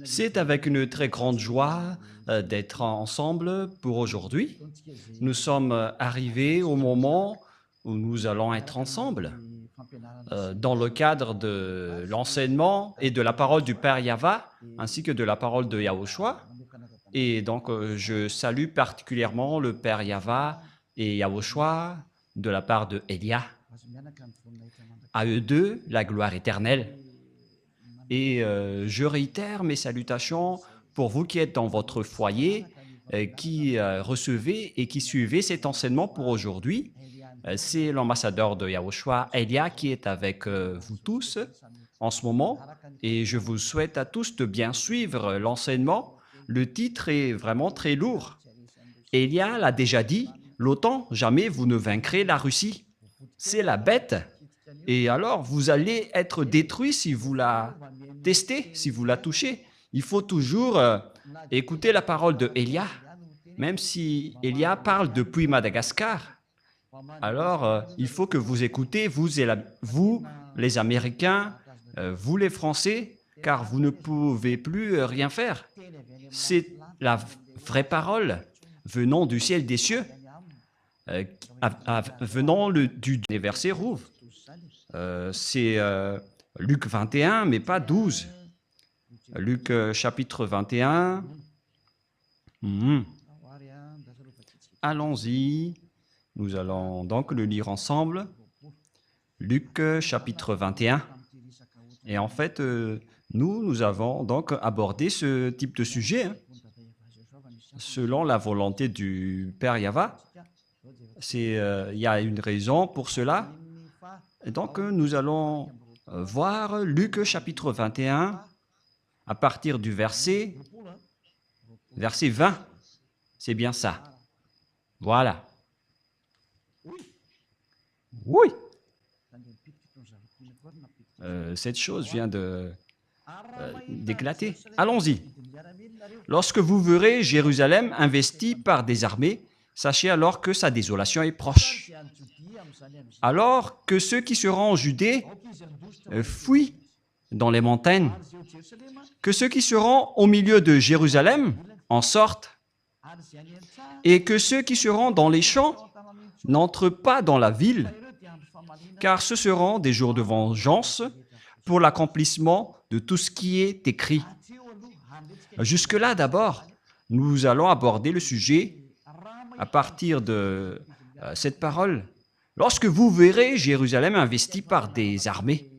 C'est avec une très grande joie d'être ensemble pour aujourd'hui. Nous sommes arrivés au moment où nous allons être ensemble dans le cadre de l'enseignement et de la parole du Père Yava, ainsi que de la parole de Yahushua. Et donc, je salue particulièrement le Père Yava et Yahushua de la part de Elia. À eux deux, la gloire éternelle. Et je réitère mes salutations pour vous qui êtes dans votre foyer, qui recevez et qui suivez cet enseignement pour aujourd'hui. C'est l'ambassadeur de Yahushua, Elia, qui est avec vous tous en ce moment. Et je vous souhaite à tous de bien suivre l'enseignement. Le titre est vraiment très lourd. Elia l'a déjà dit, l'OTAN, jamais vous ne vaincrez la Russie. C'est la bête. Et alors, vous allez être détruit si vous la testez, si vous la touchez. Il faut toujours écouter la parole de Elia, même si Elia parle depuis Madagascar. Alors, il faut que vous écoutez, vous, les Américains, vous les Français, car vous ne pouvez plus rien faire. C'est la vraie parole venant du ciel des cieux, venant des versets rouges. C'est Luc 21, mais pas 12. Luc chapitre 21. Allons-y. Nous allons donc le lire ensemble. Luc chapitre 21. Et en fait, nous avons donc abordé ce type de sujet selon la volonté du Père Yava. Il y a une raison pour cela. Et donc, nous allons voir Luc chapitre 21 à partir du verset 20. C'est bien ça. Voilà. Oui. Cette chose vient d'éclater. Allons-y. Lorsque vous verrez Jérusalem investie par des armées, sachez alors que sa désolation est proche. Alors que ceux qui seront en Judée fuient dans les montagnes, que ceux qui seront au milieu de Jérusalem en sortent, et que ceux qui seront dans les champs n'entrent pas dans la ville, car ce seront des jours de vengeance pour l'accomplissement de tout ce qui est écrit. Jusque-là, d'abord, nous allons aborder le sujet à partir de cette parole. Lorsque vous verrez Jérusalem investie par des armées,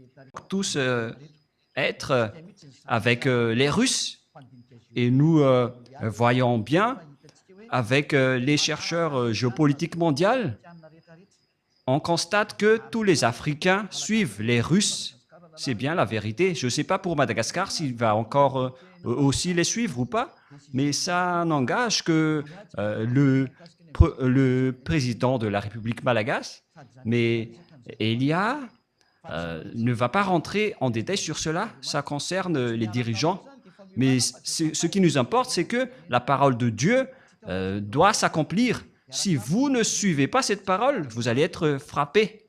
tous être avec les Russes, et nous voyons bien avec les chercheurs géopolitiques mondiaux, on constate que tous les Africains suivent les Russes. C'est bien la vérité. Je ne sais pas pour Madagascar s'il va encore aussi les suivre ou pas, mais ça n'engage que le président de la République malagasy, mais Elia ne va pas rentrer en détail sur cela. Ça concerne les dirigeants. Mais ce qui nous importe, c'est que la parole de Dieu doit s'accomplir. Si vous ne suivez pas cette parole, vous allez être frappé.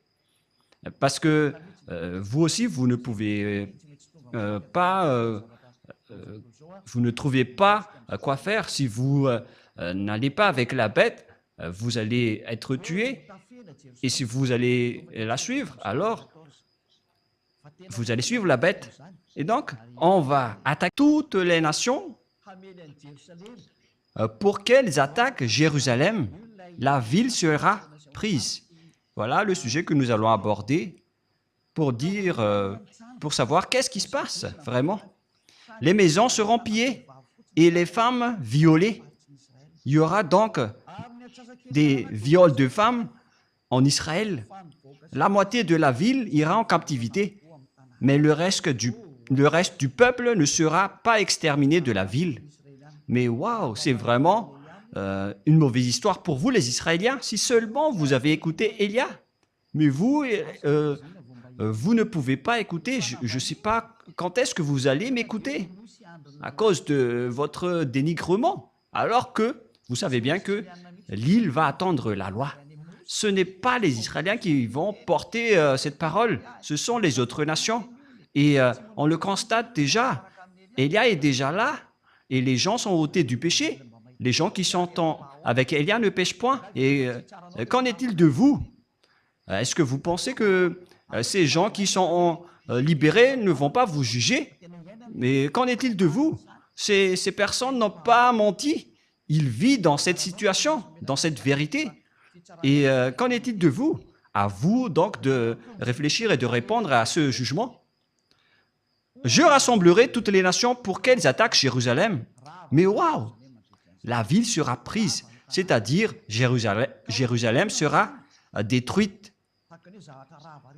Parce que vous aussi, vous ne pouvez pas, vous ne trouvez pas quoi faire. Si vous n'allez pas avec la bête, vous allez être tué. Et si vous allez la suivre, alors vous allez suivre la bête. Et donc, on va attaquer toutes les nations pour qu'elles attaquent Jérusalem. La ville sera prise. Voilà le sujet que nous allons aborder pour pour savoir qu'est-ce qui se passe vraiment. Les maisons seront pillées et les femmes violées. Il y aura donc des viols de femmes en Israël. La moitié de la ville ira en captivité, mais le reste du peuple ne sera pas exterminé de la ville. Mais waouh, c'est vraiment une mauvaise histoire pour vous, les Israéliens, si seulement vous avez écouté Elia. Mais vous ne pouvez pas écouter. Je ne sais pas quand est-ce que vous allez m'écouter à cause de votre dénigrement, alors que vous savez bien que l'île va attendre la loi. Ce n'est pas les Israéliens qui vont porter cette parole, ce sont les autres nations. Et on le constate déjà. Élia est déjà là et les gens sont ôtés du péché. Les gens qui sont avec Élia ne pêchent point. Et qu'en est-il de vous? Est-ce que vous pensez que ces gens qui sont libérés ne vont pas vous juger? Mais qu'en est-il de vous? Ces personnes n'ont pas menti. Ils vivent dans cette situation, dans cette vérité. Et qu'en est-il de vous? À vous donc de réfléchir et de répondre à ce jugement. Je rassemblerai toutes les nations pour qu'elles attaquent Jérusalem. Mais waouh! La ville sera prise, c'est-à-dire Jérusalem sera détruite.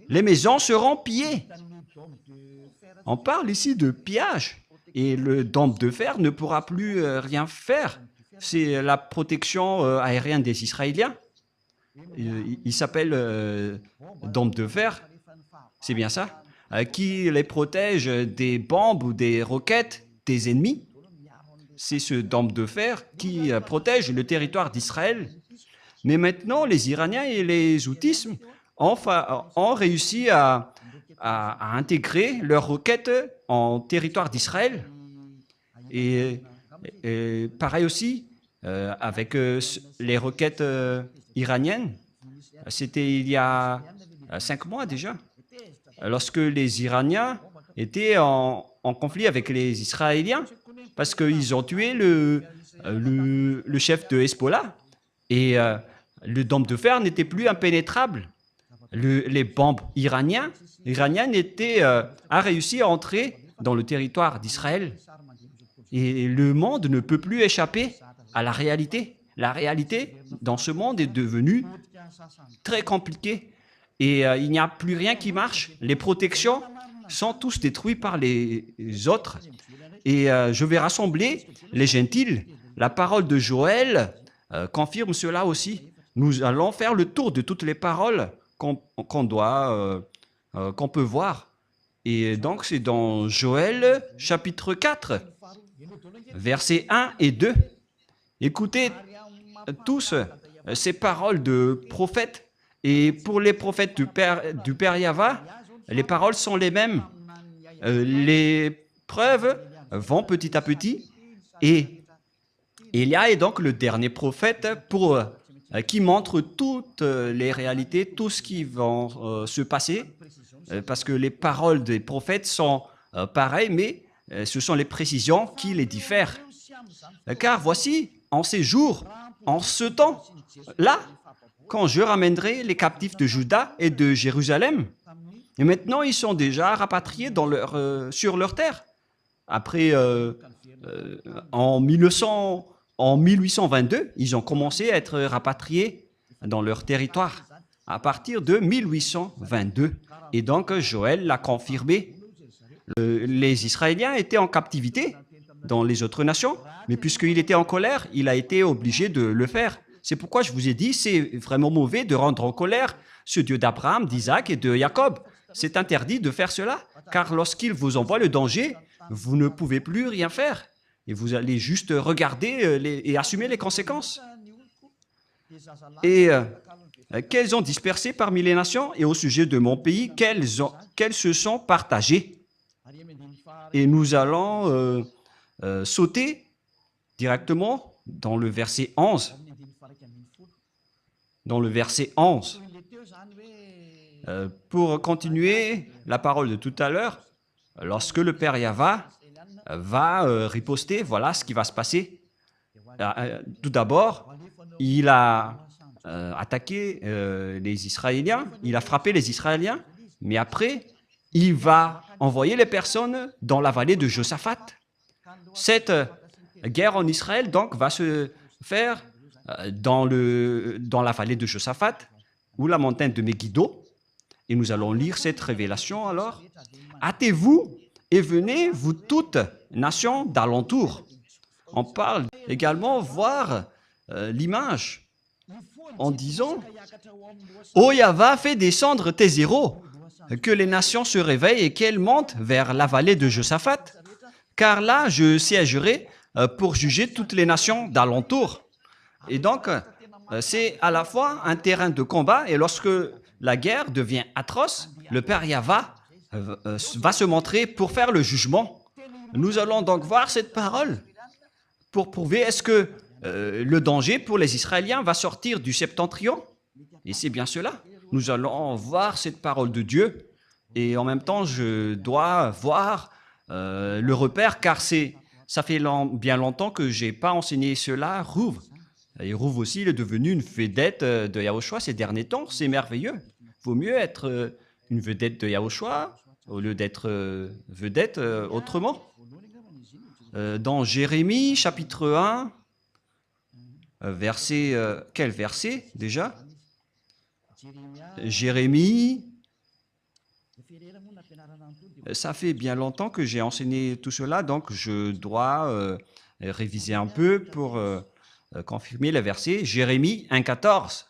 Les maisons seront pillées. On parle ici de pillage. Et le dôme de fer ne pourra plus rien faire. C'est la protection aérienne des Israéliens. Il s'appelle dôme de fer, c'est bien ça, qui les protège des bombes ou des roquettes des ennemis. C'est ce dôme de fer qui protège le territoire d'Israël. Mais maintenant, les Iraniens et les Houthis ont réussi à intégrer leurs roquettes en territoire d'Israël. Et pareil aussi avec les roquettes iraniennes. C'était il y a 5 mois déjà, lorsque les Iraniens étaient en conflit avec les Israéliens, parce qu'ils ont tué le chef de Hezbollah. Et le dôme de fer n'était plus impénétrable. Les bombes iraniennes a réussi à entrer dans le territoire d'Israël. Et le monde ne peut plus échapper à la réalité. La réalité dans ce monde est devenue très compliquée. Et il n'y a plus rien qui marche. Les protections sont tous détruites par les autres. Et je vais rassembler les gentils. La parole de Joël confirme cela aussi. Nous allons faire le tour de toutes les paroles qu'on peut voir. Et donc, c'est dans Joël, chapitre 4, versets 1 et 2. Écoutez tous ces paroles de prophètes. Et pour les prophètes du Père Yahva, les paroles sont les mêmes. Les preuves vont petit à petit. Et Élia est donc le dernier prophète qui montre toutes les réalités, tout ce qui va se passer, parce que les paroles des prophètes sont pareilles, mais ce sont les précisions qui les diffèrent. Car voici, en ces jours, en ce temps, là, quand je ramènerai les captifs de Juda et de Jérusalem, et maintenant ils sont déjà rapatriés sur leur terre. Après, en 1822, ils ont commencé à être rapatriés dans leur territoire, à partir de 1822. Et donc, Joël l'a confirmé. Les Israéliens étaient en captivité dans les autres nations, mais puisqu'il était en colère, il a été obligé de le faire. C'est pourquoi je vous ai dit, c'est vraiment mauvais de rendre en colère ce Dieu d'Abraham, d'Isaac et de Jacob. C'est interdit de faire cela, car lorsqu'il vous envoie le danger, vous ne pouvez plus rien faire. Et vous allez juste regarder et assumer les conséquences. Et qu'elles ont dispersé parmi les nations, et au sujet de mon pays, qu'elles se sont partagées. Et nous allons sauter directement dans le verset 11. Dans le verset 11. Pour continuer la parole de tout à l'heure, lorsque le Père Yahva va riposter, voilà ce qui va se passer. Tout d'abord, il a attaqué les Israéliens, il a frappé les Israéliens, mais après, il va envoyer les personnes dans la vallée de Josaphat. Cette guerre en Israël, donc, va se faire dans la vallée de Josaphat, ou la montagne de Megiddo. Et nous allons lire cette révélation alors. Hâtez-vous et venez, vous toutes, nations d'alentour. On parle également voir l'image en disant « Ô Yahva, fais descendre tes héros, que les nations se réveillent et qu'elles montent vers la vallée de Josaphat, car là je siégerai pour juger toutes les nations d'alentour. » Et donc, c'est à la fois un terrain de combat, et lorsque la guerre devient atroce, le Père Yahva va se montrer pour faire le jugement. Nous allons donc voir cette parole pour prouver est-ce que le danger pour les Israéliens va sortir du septentrion. Et c'est bien cela. Nous allons voir cette parole de Dieu et en même temps, je dois voir le repère car ça fait bien longtemps que je n'ai pas enseigné cela. Rouv. Et Rouv aussi, il est devenu une vedette de Yahushua ces derniers temps. C'est merveilleux. Il vaut mieux être une vedette de Yahushua au lieu d'être vedette autrement. Dans Jérémie, chapitre 1, quel verset déjà? Jérémie, ça fait bien longtemps que j'ai enseigné tout cela, donc je dois réviser un peu pour confirmer le verset. Jérémie 1,14.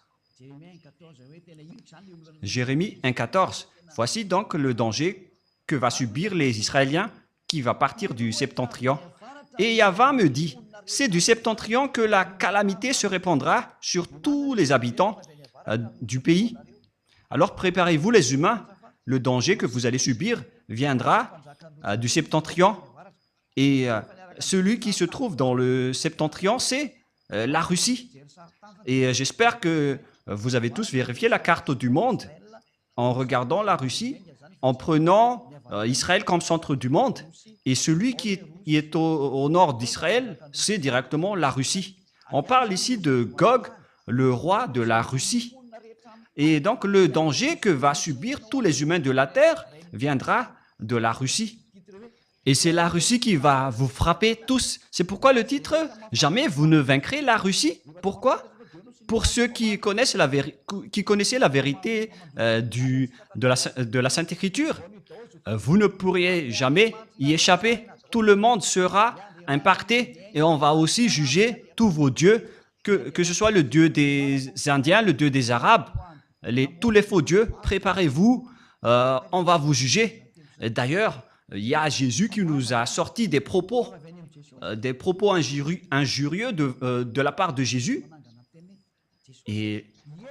Jérémie 1,14. Voici donc le danger que va subir les Israéliens qui va partir du septentrion. Et Yahva me dit, c'est du septentrion que la calamité se répandra sur tous les habitants du pays. Alors préparez-vous les humains, le danger que vous allez subir viendra du septentrion. Et celui qui se trouve dans le septentrion, c'est la Russie. Et j'espère que vous avez tous vérifié la carte du monde en regardant la Russie, en prenant Israël comme centre du monde. Et celui qui est au nord d'Israël, c'est directement la Russie. On parle ici de Gog, le roi de la Russie. Et donc le danger que va subir tous les humains de la terre viendra de la Russie. Et c'est la Russie qui va vous frapper tous. C'est pourquoi le titre « Jamais vous ne vaincrez la Russie ». Pourquoi? Pour ceux qui connaissaient la vérité de la Sainte Écriture, vous ne pourriez jamais y échapper. Tout le monde sera impacté et on va aussi juger tous vos dieux, que ce soit le dieu des Indiens, le dieu des Arabes, tous les faux dieux. Préparez-vous, on va vous juger. D'ailleurs, il y a Jésus qui nous a sorti des propos injurieux de la part de Jésus. Et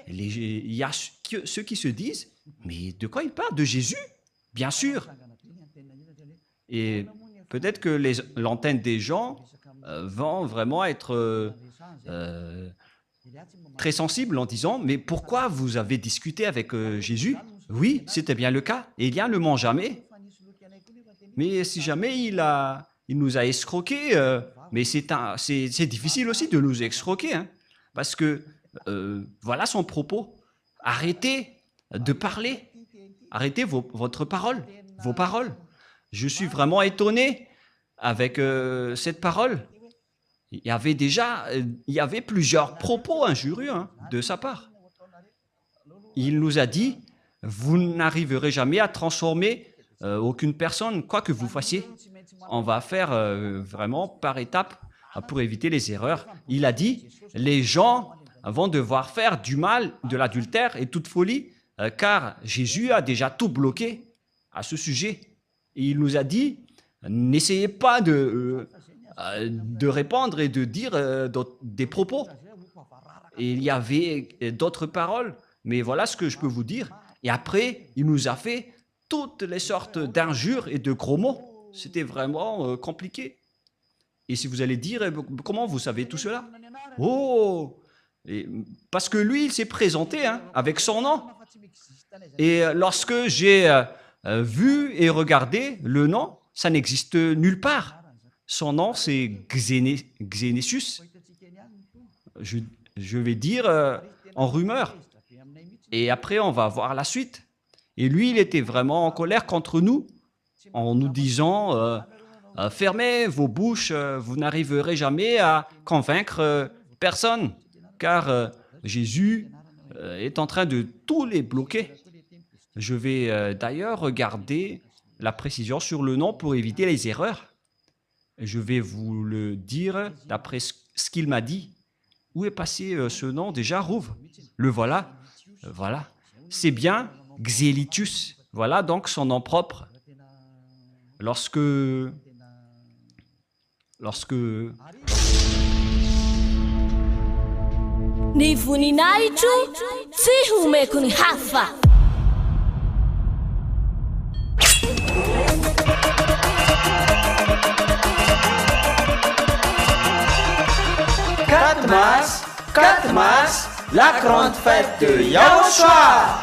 il y a ceux qui se disent, mais de quoi il parle? De Jésus? Bien sûr. Et peut-être que l'antenne des gens vont vraiment être très sensibles en disant, mais pourquoi vous avez discuté avec Jésus? Oui, c'était bien le cas. Élien ne ment jamais. Mais si jamais il nous a escroqués, mais c'est difficile aussi de nous escroquer, hein, parce que voilà son propos. Arrêtez de parler. Arrêtez votre parole, vos paroles. Je suis vraiment étonné avec cette parole. Il y avait plusieurs propos injurieux de sa part. Il nous a dit, vous n'arriverez jamais à transformer aucune personne, quoi que vous fassiez. On va faire vraiment par étapes pour éviter les erreurs. Il a dit, les gens vont devoir faire du mal, de l'adultère et toute folie, car Jésus a déjà tout bloqué à ce sujet. Et il nous a dit, n'essayez pas de répandre et de dire des propos. Et il y avait d'autres paroles, mais voilà ce que je peux vous dire. Et après, il nous a fait toutes les sortes d'injures et de gros mots. C'était vraiment compliqué. Et si vous allez dire, comment vous savez tout cela? Oh! Parce que lui, il s'est présenté avec son nom. Et lorsque j'ai vu et regardé le nom, ça n'existe nulle part. Son nom, c'est Xénésus. Je vais dire en rumeur. Et après, on va voir la suite. Et lui, il était vraiment en colère contre nous, en nous disant fermez vos bouches, vous n'arriverez jamais à convaincre personne, car Jésus est en train de tous les bloquer. Je vais d'ailleurs regarder la précision sur le nom pour éviter les erreurs. Je vais vous le dire d'après ce qu'il m'a dit. Où est passé ce nom déjà, Rouv? Le voilà. Voilà. C'est bien Xélitus. Voilà donc son nom propre. Lorsque Ni voninahitro tsy homeko ny hafa. 4 mars, la grande fête de Yahushua.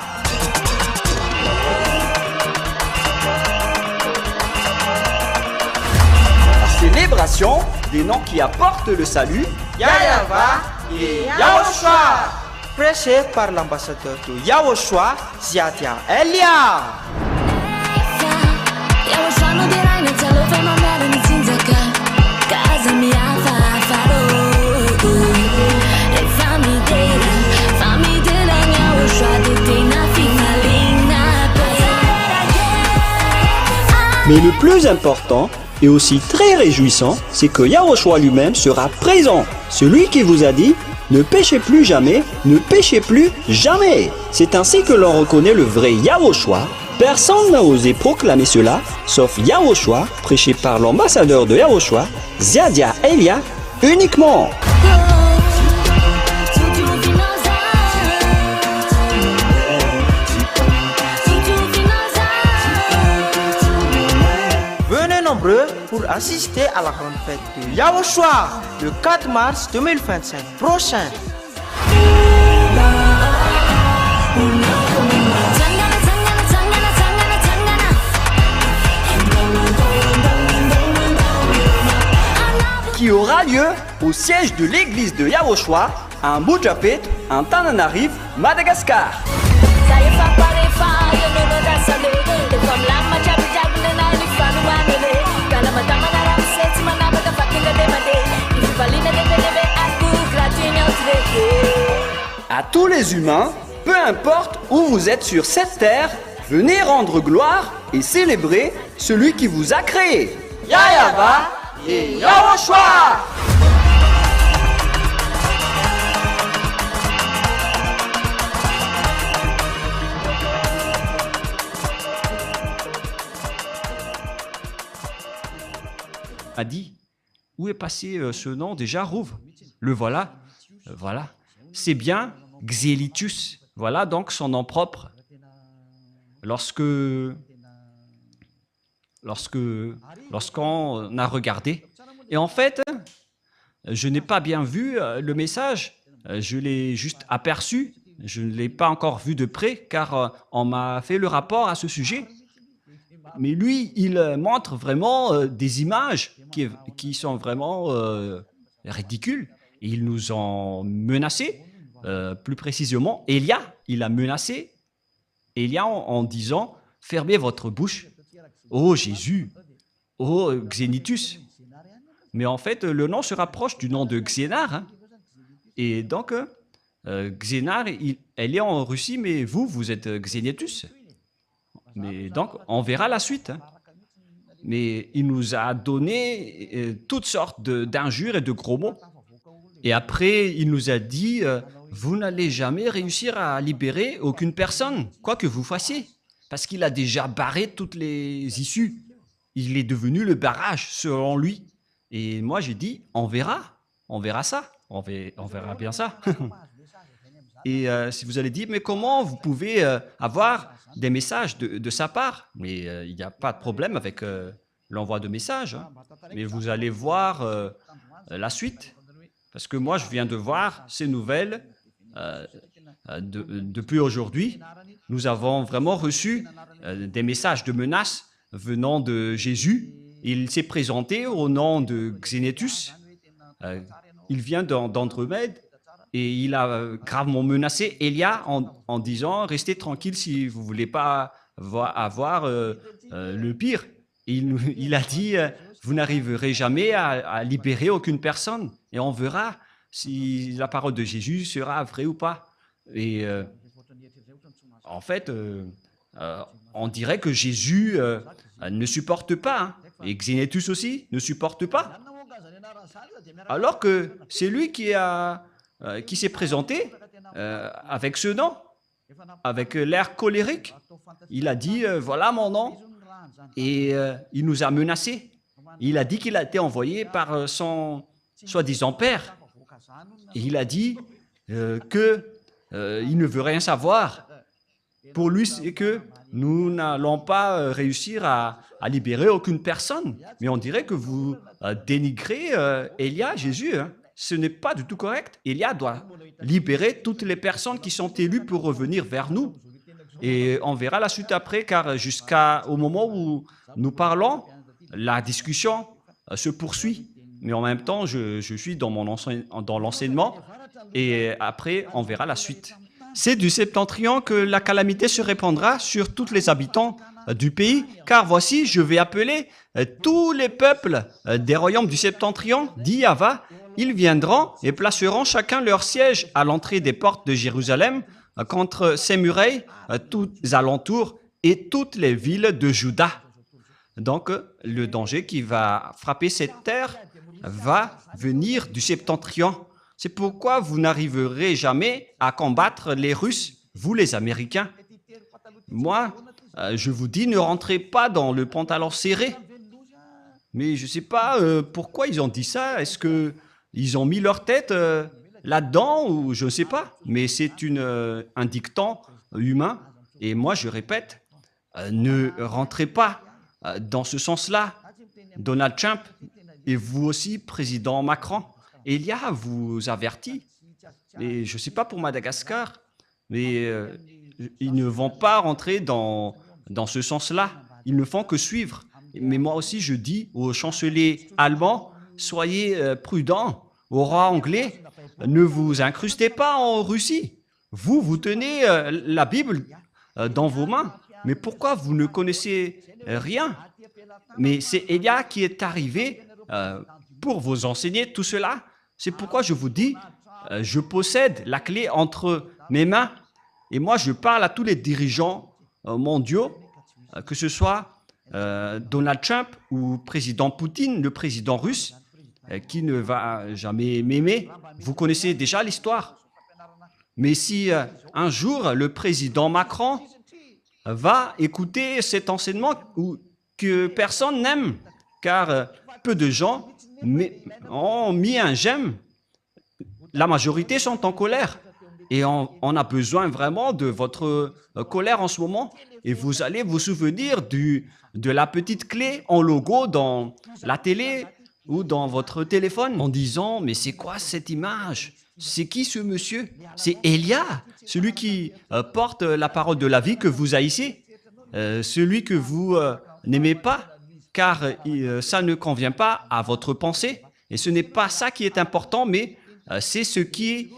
Célébration des noms qui apportent le salut, Yahweh et Yahushua. Prêché par l'ambassadeur de Yahushua, Ziadia Elia. mais le plus important et aussi très réjouissant, c'est que Yahushua lui-même sera présent. Celui qui vous a dit « Ne péchez plus jamais, ne péchez plus jamais ». C'est ainsi que l'on reconnaît le vrai Yahushua. Personne n'a osé proclamer cela, sauf Yahushua, prêché par l'ambassadeur de Yahushua, Ziadia Elia, uniquement. Venez nombreux pour assister à la grande fête de Yahushua le 4 mars 2025 prochain. Qui aura lieu au siège de l'église de Yahushua à Mujapet, en Tananarive, Madagascar. À tous les humains, peu importe où vous êtes sur cette terre, venez rendre gloire et célébrer celui qui vous a créé. Yahweh et Yahushua. A dit, où est passé ce nom déjà, Rouv? Le voilà, voilà. C'est bien Xélitus, voilà donc son nom propre. Lorsqu'on a regardé, et en fait, je n'ai pas bien vu le message, je l'ai juste aperçu, je ne l'ai pas encore vu de près, car on m'a fait le rapport à ce sujet. Mais lui, il montre vraiment des images qui sont vraiment ridicules. Et ils nous ont menacés, plus précisément, Elia, il a menacé Elia en disant « Fermez votre bouche, ô Jésus, ô Xénitus ». Mais en fait, le nom se rapproche du nom de Xénar. Hein. Et donc, Xénar, elle est en Russie, mais vous êtes Xénitus. Mais donc, on verra la suite. Hein. Mais il nous a donné toutes sortes d'injures et de gros mots. Et après, il nous a dit, vous n'allez jamais réussir à libérer aucune personne, quoi que vous fassiez. Parce qu'il a déjà barré toutes les issues. Il est devenu le barrage, selon lui. Et moi, j'ai dit, on verra ça. On verra bien ça. Et si vous allez dire, mais comment vous pouvez avoir des messages de sa part? Mais il n'y a pas de problème avec l'envoi de messages. Hein. Mais vous allez voir la suite. Parce que moi, je viens de voir ces nouvelles depuis aujourd'hui. Nous avons vraiment reçu des messages de menaces venant de Jésus. Il s'est présenté au nom de Xénétus. Il vient d'Andromède. Et il a gravement menacé Elia en disant « Restez tranquille si vous ne voulez pas avoir le pire ». Il a dit « Vous n'arriverez jamais à libérer aucune personne et on verra si la parole de Jésus sera vraie ou pas ». Et en fait, on dirait que Jésus ne supporte pas, hein, et Xénétus aussi ne supporte pas. Alors que c'est lui qui s'est présenté avec ce nom, avec l'air colérique. Il a dit, voilà mon nom, et il nous a menacés. Il a dit qu'il a été envoyé par son soi-disant père. Et il a dit qu'il ne veut rien savoir. Pour lui, c'est que nous n'allons pas réussir à libérer aucune personne. Mais on dirait que vous dénigrez Elia, Jésus, hein. ce n'est pas du tout correct. Élia doit libérer toutes les personnes qui sont élues pour revenir vers nous. Et on verra la suite après, car jusqu'au moment où nous parlons, la discussion se poursuit. Mais en même temps, je suis dans l'enseignement et après, on verra la suite. C'est du septentrion que la calamité se répandra sur tous les habitants du pays, car voici, je vais appeler tous les peuples des royaumes du septentrion, dit Yahva. Ils viendront et placeront chacun leur siège à l'entrée des portes de Jérusalem, contre ses murailles, tous les alentours et toutes les villes de Juda. Donc, le danger qui va frapper cette terre va venir du septentrion. C'est pourquoi vous n'arriverez jamais à combattre les Russes, vous les Américains. Moi, je vous dis, ne rentrez pas dans le pantalon serré. Mais je ne sais pas pourquoi ils ont dit ça. Est-ce qu'ils ont mis leur tête là-dedans ou je ne sais pas. Mais c'est un dicton humain. Et moi, je répète, ne rentrez pas dans ce sens-là. Donald Trump et vous aussi, président Macron. Elia vous avertit. Et je ne sais pas pour Madagascar, mais ils ne vont pas rentrer dans ce sens-là. Ils ne font que suivre. Mais moi aussi, je dis au chancelier allemand, soyez prudents. Au roi anglais, ne vous incrustez pas en Russie. Vous tenez la Bible dans vos mains. Mais pourquoi vous ne connaissez rien? Mais c'est Elia qui est arrivé pour vous enseigner tout cela. C'est pourquoi je vous dis, je possède la clé entre mes mains. Et moi, je parle à tous les dirigeants mondiaux, que ce soit Donald Trump ou président Poutine, le président russe, qui ne va jamais m'aimer. Vous connaissez déjà l'histoire. Mais si un jour, le président Macron va écouter cet enseignement que personne n'aime, car peu de gens ont mis un j'aime, la majorité sont en colère. Et on a besoin vraiment de votre colère en ce moment. Et vous allez vous souvenir de la petite clé en logo dans la télé ou dans votre téléphone en disant « Mais c'est quoi cette image? C'est qui ce monsieur? C'est Elia, celui qui porte la parole de la vie que vous haïssez, celui que vous n'aimez pas, car ça ne convient pas à votre pensée. Et ce n'est pas ça qui est important, mais c'est ce qui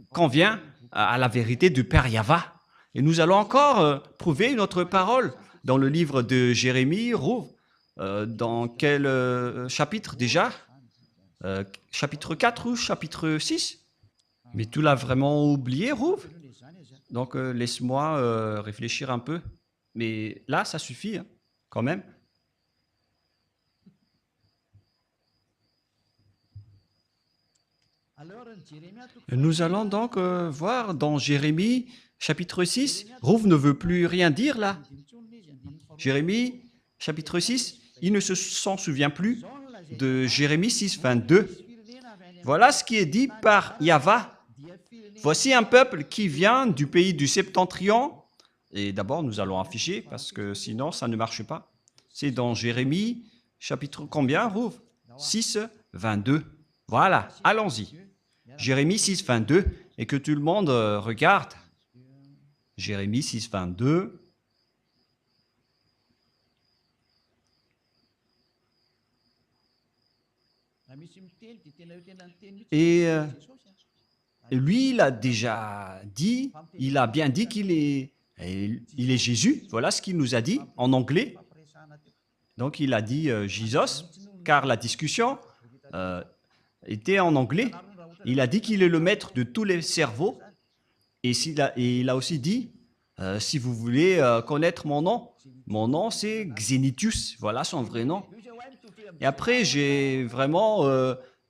convient à la vérité du Père Yahva. Et nous allons encore prouver une autre parole dans le livre de Jérémie, Rouv. Dans quel chapitre déjà? Chapitre 4 ou chapitre 6? Mais tu l'as vraiment oublié, Rouv? Donc laisse-moi réfléchir un peu. Mais là, ça suffit, hein, quand même. Nous allons donc voir dans Jérémie, chapitre 6. Rouv ne veut plus rien dire là. Jérémie, chapitre 6, il ne s'en souvient plus de Jérémie 6, 22. Voilà ce qui est dit par Yahva. Voici un peuple qui vient du pays du septentrion. Et d'abord, nous allons afficher parce que sinon, ça ne marche pas. C'est dans Jérémie, chapitre combien, Rouv? 6, 22. Voilà, allons-y. Jérémie 6, 22. Et que tout le monde regarde. Jérémie 6, 22. Et lui, il a déjà dit, il a bien dit qu'il est Jésus. Voilà ce qu'il nous a dit en anglais. Donc, il a dit Jesus, car la discussion était en anglais. Il a dit qu'il est le maître de tous les cerveaux. Et il a aussi dit, si vous voulez connaître mon nom c'est Xenitius. Voilà son vrai nom. Et après, j'ai vraiment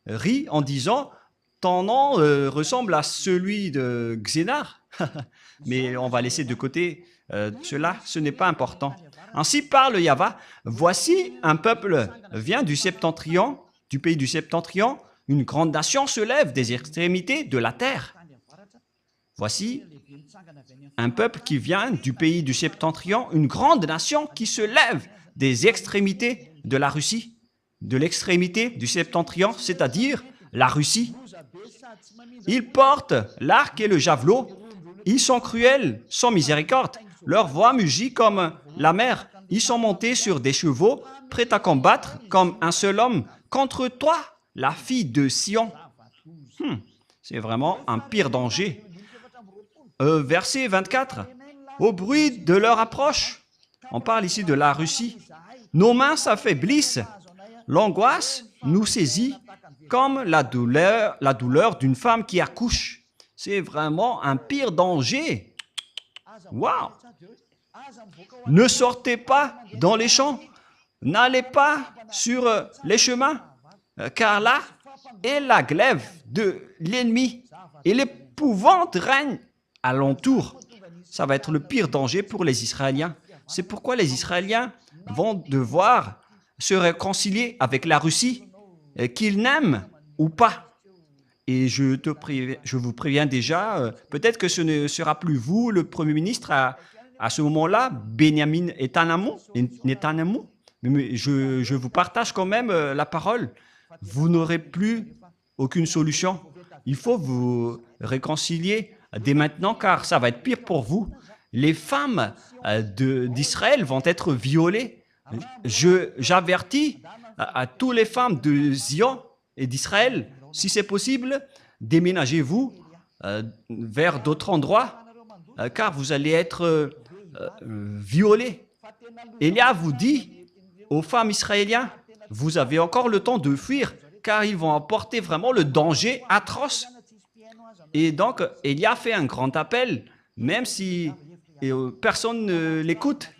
ri en disant, ton nom ressemble à celui de Xénar. Mais on va laisser de côté cela, ce n'est pas important. Ainsi parle Yahva, voici un peuple vient du septentrion, du pays du septentrion, une grande nation se lève des extrémités de la terre. Voici un peuple qui vient du pays du septentrion, une grande nation qui se lève des extrémités de la Russie, de l'extrémité du septentrion, c'est-à-dire la Russie. Ils portent l'arc et le javelot. Ils sont cruels, sans miséricorde. Leur voix mugit comme la mer. Ils sont montés sur des chevaux, prêts à combattre comme un seul homme contre toi, la fille de Sion. C'est vraiment un pire danger. Verset 24. Au bruit de leur approche, on parle ici de la Russie, nos mains s'affaiblissent, l'angoisse nous saisit comme la douleur d'une femme qui accouche. C'est vraiment un pire danger. Waouh! Ne sortez pas dans les champs, n'allez pas sur les chemins, car là est la glaive de l'ennemi et l'épouvante règne alentour. Ça va être le pire danger pour les Israéliens. C'est pourquoi les Israéliens vont devoir se réconcilier avec la Russie, qu'ils n'aiment ou pas. Et je vous préviens déjà, peut-être que ce ne sera plus vous, le Premier ministre, à ce moment-là, Benjamin Netanyahou, mais je vous partage quand même la parole. Vous n'aurez plus aucune solution. Il faut vous réconcilier dès maintenant, car ça va être pire pour vous. Les femmes d'Israël vont être violées. J'avertis à toutes les femmes de Zion et d'Israël, si c'est possible, déménagez-vous vers d'autres endroits, car vous allez être violés. Élia vous dit aux femmes israéliennes, vous avez encore le temps de fuir, car ils vont apporter vraiment le danger atroce. Et donc, Élia fait un grand appel, même si personne ne l'écoute.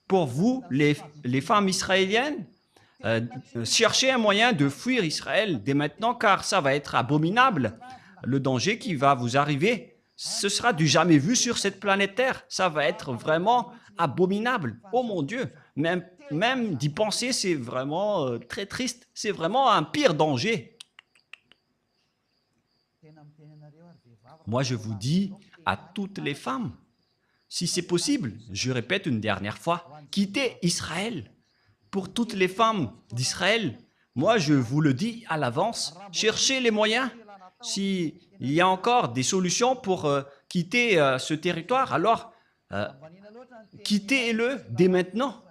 Pour vous, les femmes israéliennes, cherchez un moyen de fuir Israël dès maintenant, car ça va être abominable. Le danger qui va vous arriver, ce sera du jamais vu sur cette planète Terre. Ça va être vraiment abominable. Oh mon Dieu, même d'y penser, c'est vraiment très triste. C'est vraiment un pire danger. Moi, je vous dis à toutes les femmes, si c'est possible, je répète une dernière fois, quittez Israël. Pour toutes les femmes d'Israël, moi, je vous le dis à l'avance, cherchez les moyens. S'il y a encore des solutions pour quitter ce territoire, alors quittez-le dès maintenant.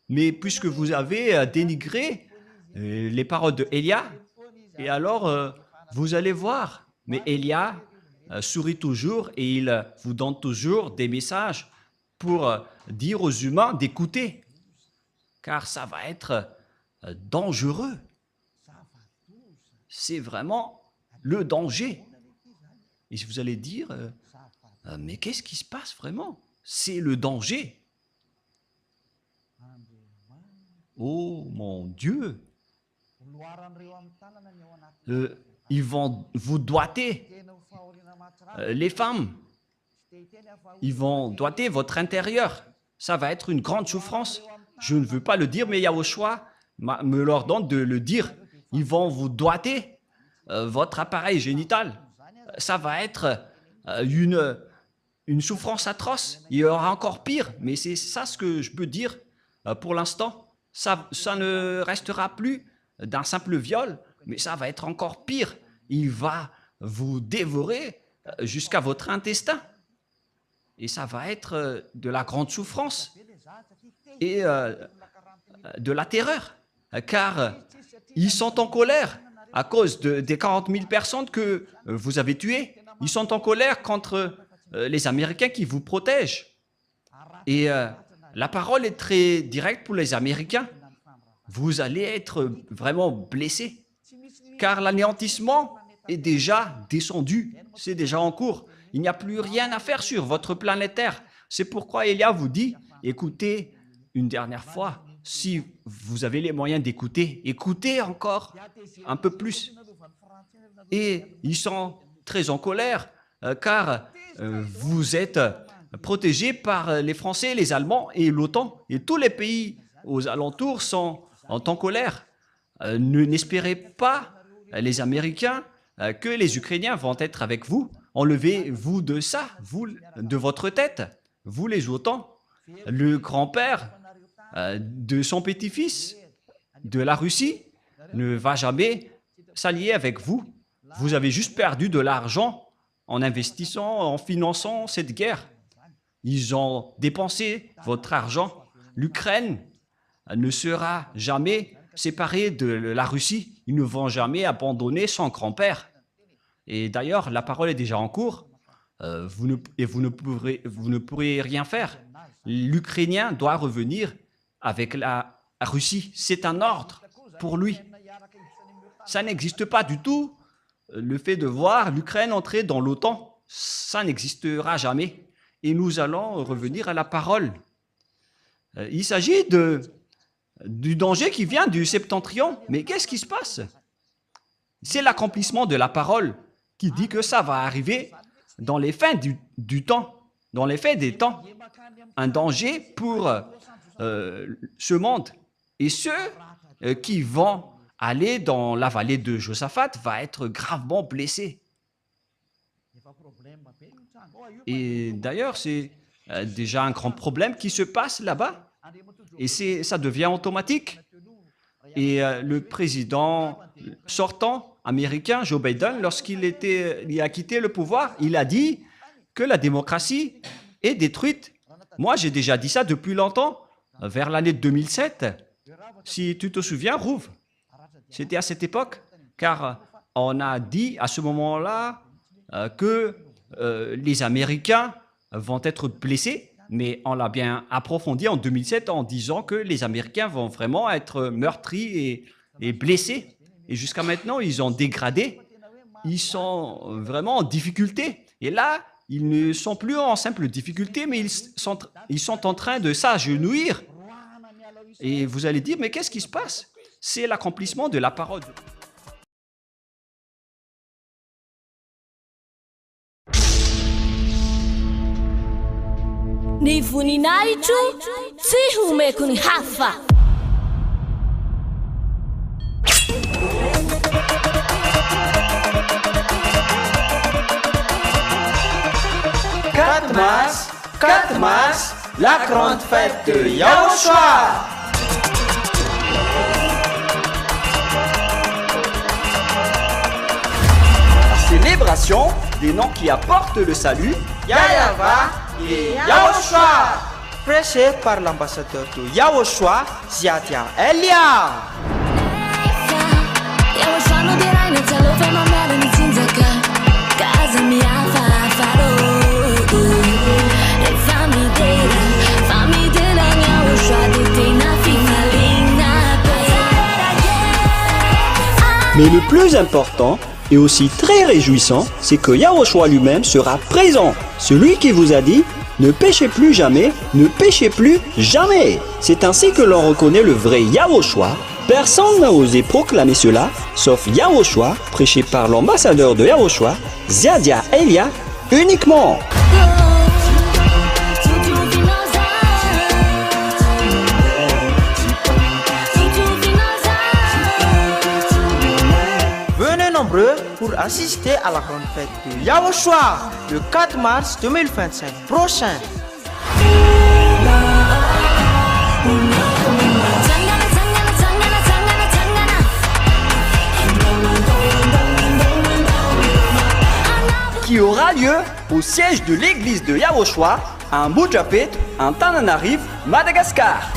Mais puisque vous avez dénigré les paroles de Élia, et alors vous allez voir. Mais Élia sourit toujours et il vous donne toujours des messages pour dire aux humains d'écouter, car ça va être dangereux. C'est vraiment le danger. Et vous allez dire, mais qu'est-ce qui se passe vraiment? C'est le danger. Oh mon Dieu! Ils vont vous doiter. Les femmes, ils vont doiter votre intérieur. Ça va être une grande souffrance. Je ne veux pas le dire, mais Yahushua me leur donne de le dire. Ils vont vous doiter votre appareil génital. Ça va être une souffrance atroce. Il y aura encore pire, mais c'est ça ce que je peux dire pour l'instant. Ça ne restera plus d'un simple viol, mais ça va être encore pire. Il va vous dévorer jusqu'à votre intestin. Et ça va être de la grande souffrance et de la terreur, car ils sont en colère à cause des 40 000 personnes que vous avez tuées. Ils sont en colère contre les Américains qui vous protègent. Et la parole est très directe pour les Américains. Vous allez être vraiment blessés, car l'anéantissement est déjà descendu, c'est déjà en cours. Il n'y a plus rien à faire sur votre planète Terre. C'est pourquoi Élia vous dit, écoutez une dernière fois, si vous avez les moyens d'écouter, écoutez encore un peu plus. Et ils sont très en colère, car vous êtes protégés par les Français, les Allemands et l'OTAN. Et tous les pays aux alentours sont en colère. N'espérez pas, les Américains, que les Ukrainiens vont être avec vous. Enlevez-vous de ça, vous, de votre tête, vous les OTAN. Le grand-père de son petit-fils de la Russie ne va jamais s'allier avec vous. Vous avez juste perdu de l'argent en investissant, en finançant cette guerre. Ils ont dépensé votre argent. L'Ukraine ne sera jamais séparée de la Russie. Ils ne vont jamais abandonner son grand-père. Et d'ailleurs, la parole est déjà en cours. Vous ne pourrez rien faire. L'Ukrainien doit revenir avec la Russie. C'est un ordre pour lui. Ça n'existe pas du tout. Le fait de voir l'Ukraine entrer dans l'OTAN, ça n'existera jamais. Et nous allons revenir à la parole. Il s'agit du danger qui vient du septentrion. Mais qu'est-ce qui se passe? C'est l'accomplissement de la parole qui dit que ça va arriver dans les fins du temps, dans les fins des temps. Un danger pour ce monde. Et ceux qui vont aller dans la vallée de Josaphat vont être gravement blessés. Et d'ailleurs, c'est déjà un grand problème qui se passe là-bas. Et ça devient automatique. Et le président sortant américain, Joe Biden, lorsqu'il a quitté le pouvoir, il a dit que la démocratie est détruite. Moi, j'ai déjà dit ça depuis longtemps, vers l'année 2007. Si tu te souviens, Rouv, c'était à cette époque, car on a dit à ce moment-là que les Américains vont être blessés, mais on l'a bien approfondi en 2007 en disant que les Américains vont vraiment être meurtris et blessés. Et jusqu'à maintenant, ils ont dégradé. Ils sont vraiment en difficulté. Et là, ils ne sont plus en simple difficulté, mais ils sont en train de s'agenouiller. Et vous allez dire, mais qu'est-ce qui se passe? C'est l'accomplissement de la parole. Ny voninahitro tsy homeko ny hafa. « 4 mars, la grande fête de Yahushua. La célébration des noms qui apportent le salut, Yahweh et Yahushua. Prêché par l'ambassadeur de Yahushua, Ziadia Elia. Mais le plus important et aussi très réjouissant, c'est que Yahushua lui-même sera présent. Celui qui vous a dit « Ne péchez plus jamais, ne péchez plus jamais ». C'est ainsi que l'on reconnaît le vrai Yahushua. Personne n'a osé proclamer cela, sauf Yahushua, prêché par l'ambassadeur de Yahushua, Ziadia Elia, uniquement. Pour assister à la grande fête de Yahushua le 4 mars 2025 prochain. Qui aura lieu au siège de l'église de Yahushua à Mujapet, en Tananarive, Madagascar.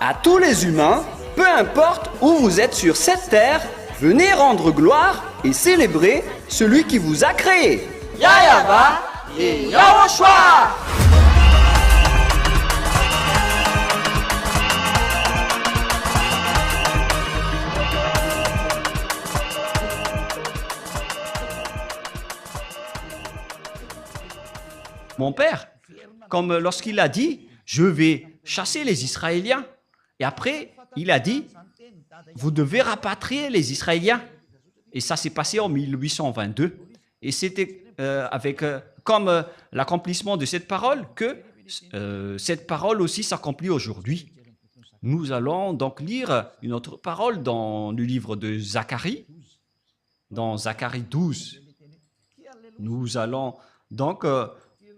À tous les humains, peu importe où vous êtes sur cette terre, venez rendre gloire et célébrer celui qui vous a créé. Yahweh et Yahushua. Mon père, comme lorsqu'il a dit « Je vais chasser les Israéliens », et après, il a dit « Vous devez rapatrier les Israéliens ». Et ça s'est passé en 1822. Et c'était comme l'accomplissement de cette parole que cette parole aussi s'accomplit aujourd'hui. Nous allons donc lire une autre parole dans le livre de Zacharie, dans Zacharie 12. Nous allons donc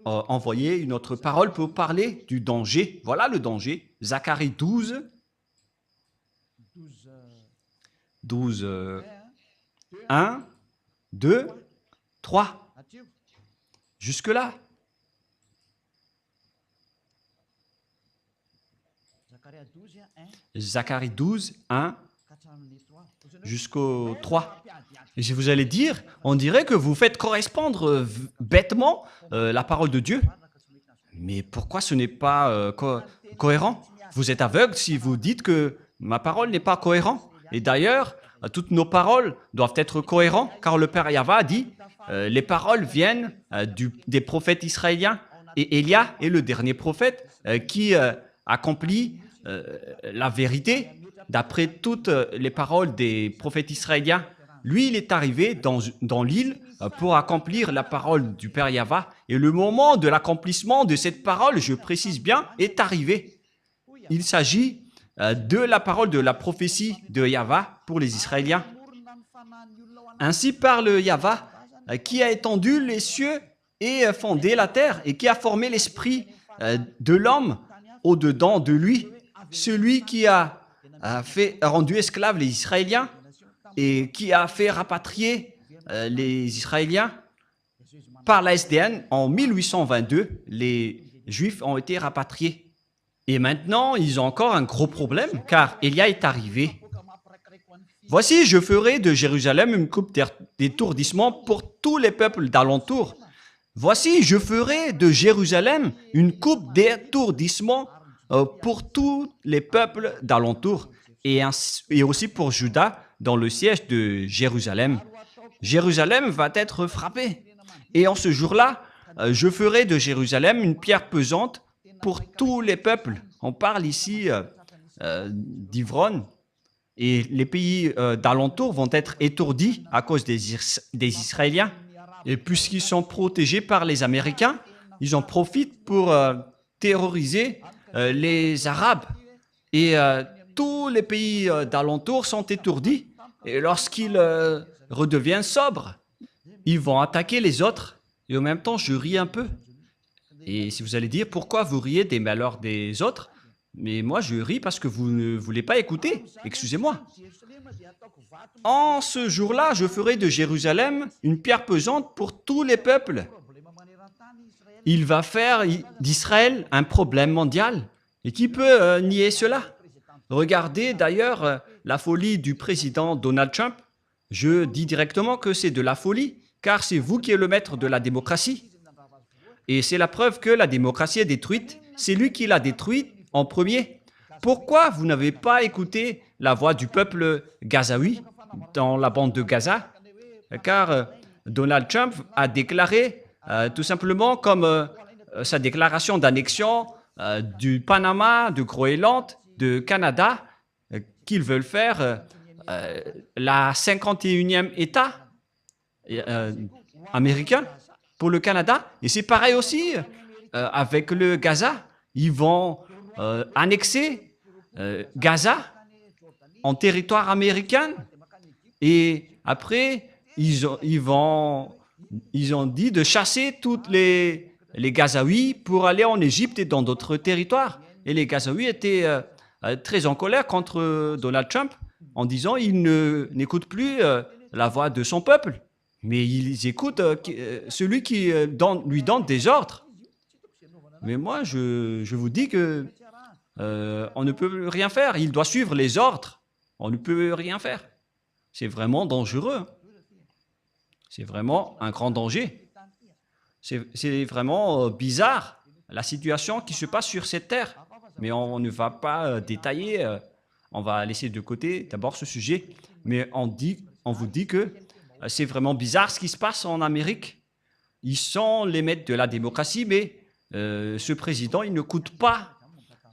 envoyer une autre parole pour parler du danger. Voilà le danger. Zacharie 12, 1, 2, 3. Jusque-là. Zacharie 12, 1 jusqu'au 3. Et vous allez dire, on dirait que vous faites correspondre bêtement la parole de Dieu. Mais pourquoi ce n'est pas cohérent? Vous êtes aveugle si vous dites que ma parole n'est pas cohérente. Et d'ailleurs, toutes nos paroles doivent être cohérentes, car le Père Yahva a dit, les paroles viennent des prophètes israéliens. Et Élia est le dernier prophète qui accomplit la vérité d'après toutes les paroles des prophètes israéliens. Lui, il est arrivé dans l'île pour accomplir la parole du Père Yahva. Et le moment de l'accomplissement de cette parole, je précise bien, est arrivé. Il s'agit de la parole de la prophétie de Yahva pour les Israéliens. Ainsi parle Yahva, qui a étendu les cieux et fondé la terre, et qui a formé l'esprit de l'homme au-dedans de lui. Celui qui a rendu esclaves les Israéliens et qui a fait rapatrier les Israéliens par la SDN en 1822. Les Juifs ont été rapatriés. Et maintenant, ils ont encore un gros problème, car Élia est arrivé. Voici, je ferai de Jérusalem une coupe d'étourdissement pour tous les peuples d'alentour. Voici, je ferai de Jérusalem une coupe d'étourdissement pour tous les peuples d'alentour, et aussi pour Juda dans le siège de Jérusalem. Jérusalem va être frappée. Et en ce jour-là, je ferai de Jérusalem une pierre pesante pour tous les peuples. On parle ici d'Ivron. Et les pays d'alentour vont être étourdis à cause des Israéliens. Et puisqu'ils sont protégés par les Américains, ils en profitent pour terroriser les Arabes. Et tous les pays d'alentour sont étourdis. Et lorsqu'ils redeviennent sobres, ils vont attaquer les autres. Et en même temps, je ris un peu. Et si vous allez dire, pourquoi vous riez des malheurs des autres? Mais moi, je ris parce que vous ne voulez pas écouter. Excusez-moi. En ce jour-là, je ferai de Jérusalem une pierre pesante pour tous les peuples. Il va faire d'Israël un problème mondial. Et qui peut nier cela? Regardez d'ailleurs la folie du président Donald Trump. Je dis directement que c'est de la folie, car c'est vous qui êtes le maître de la démocratie. Et c'est la preuve que la démocratie est détruite. C'est lui qui l'a détruite en premier. Pourquoi vous n'avez pas écouté la voix du peuple gazaoui dans la bande de Gaza? Car Donald Trump a déclaré tout simplement comme sa déclaration d'annexion du Panama, de Groenland, de Canada, qu'ils veulent faire la 51e État américain pour le Canada. Et c'est pareil aussi avec le Gaza. Ils vont annexer Gaza en territoire américain. Et après, ils ont dit de chasser toutes les Gazaouis pour aller en Égypte et dans d'autres territoires. Et les Gazaouis étaient très en colère contre Donald Trump en disant qu'il n'écoute plus la voix de son peuple, mais ils écoutent celui qui lui donne des ordres. Mais moi, je vous dis que on ne peut rien faire. Il doit suivre les ordres. On ne peut rien faire. C'est vraiment dangereux. C'est vraiment un grand danger. C'est vraiment bizarre, la situation qui se passe sur cette terre. Mais on ne va pas détailler. On va laisser de côté d'abord ce sujet. Mais on vous dit que c'est vraiment bizarre ce qui se passe en Amérique. Ils sont les maîtres de la démocratie, mais ce président, il n'écoute pas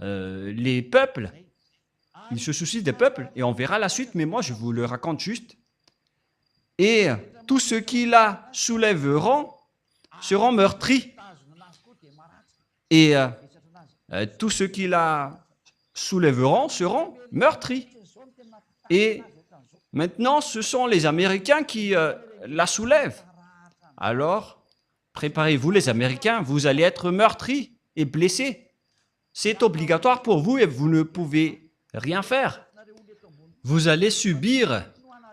les peuples. Il se soucie des peuples. Et on verra la suite, mais moi, je vous le raconte juste. Et tous ceux qui la soulèveront seront meurtris. Et tous ceux qui la soulèveront seront meurtris. Et maintenant, ce sont les Américains qui la soulèvent. alors préparez-vous les Américains, vous allez être meurtris et blessés. C'est obligatoire pour vous et vous ne pouvez rien faire. Vous allez subir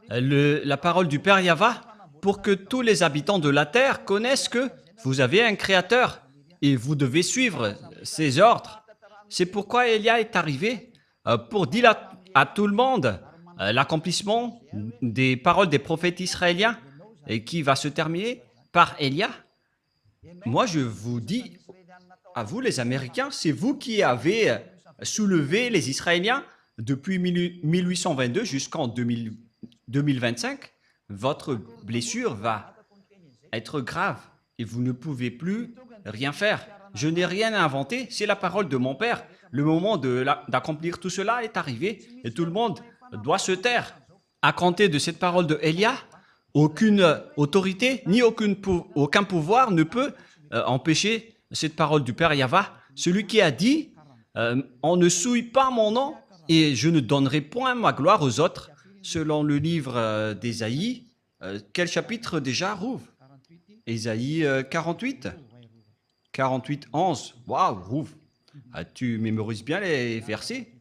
la parole du Père Yahva pour que tous les habitants de la terre connaissent que vous avez un Créateur et vous devez suivre ses ordres. C'est pourquoi Élia est arrivé pour dire à tout le monde l'accomplissement des paroles des prophètes israéliens et qui va se terminer par Élia. Moi, je vous dis, à vous les Américains, c'est vous qui avez soulevé les Israéliens depuis 1822 jusqu'en 2025. Votre blessure va être grave et vous ne pouvez plus rien faire. Je n'ai rien inventé, c'est la parole de mon Père. Le moment d'accomplir tout cela est arrivé et tout le monde doit se taire. À compter de cette parole de Élia, aucune autorité ni aucun pouvoir ne peut empêcher cette parole du Père Yahva. Celui qui a dit « On ne souille pas mon nom et je ne donnerai point ma gloire aux autres », selon le livre d'Ésaïe. Quel chapitre déjà, Rouv? Ésaïe 48. 48, 11. Waouh, Rouv. Tu mémorises bien les versets.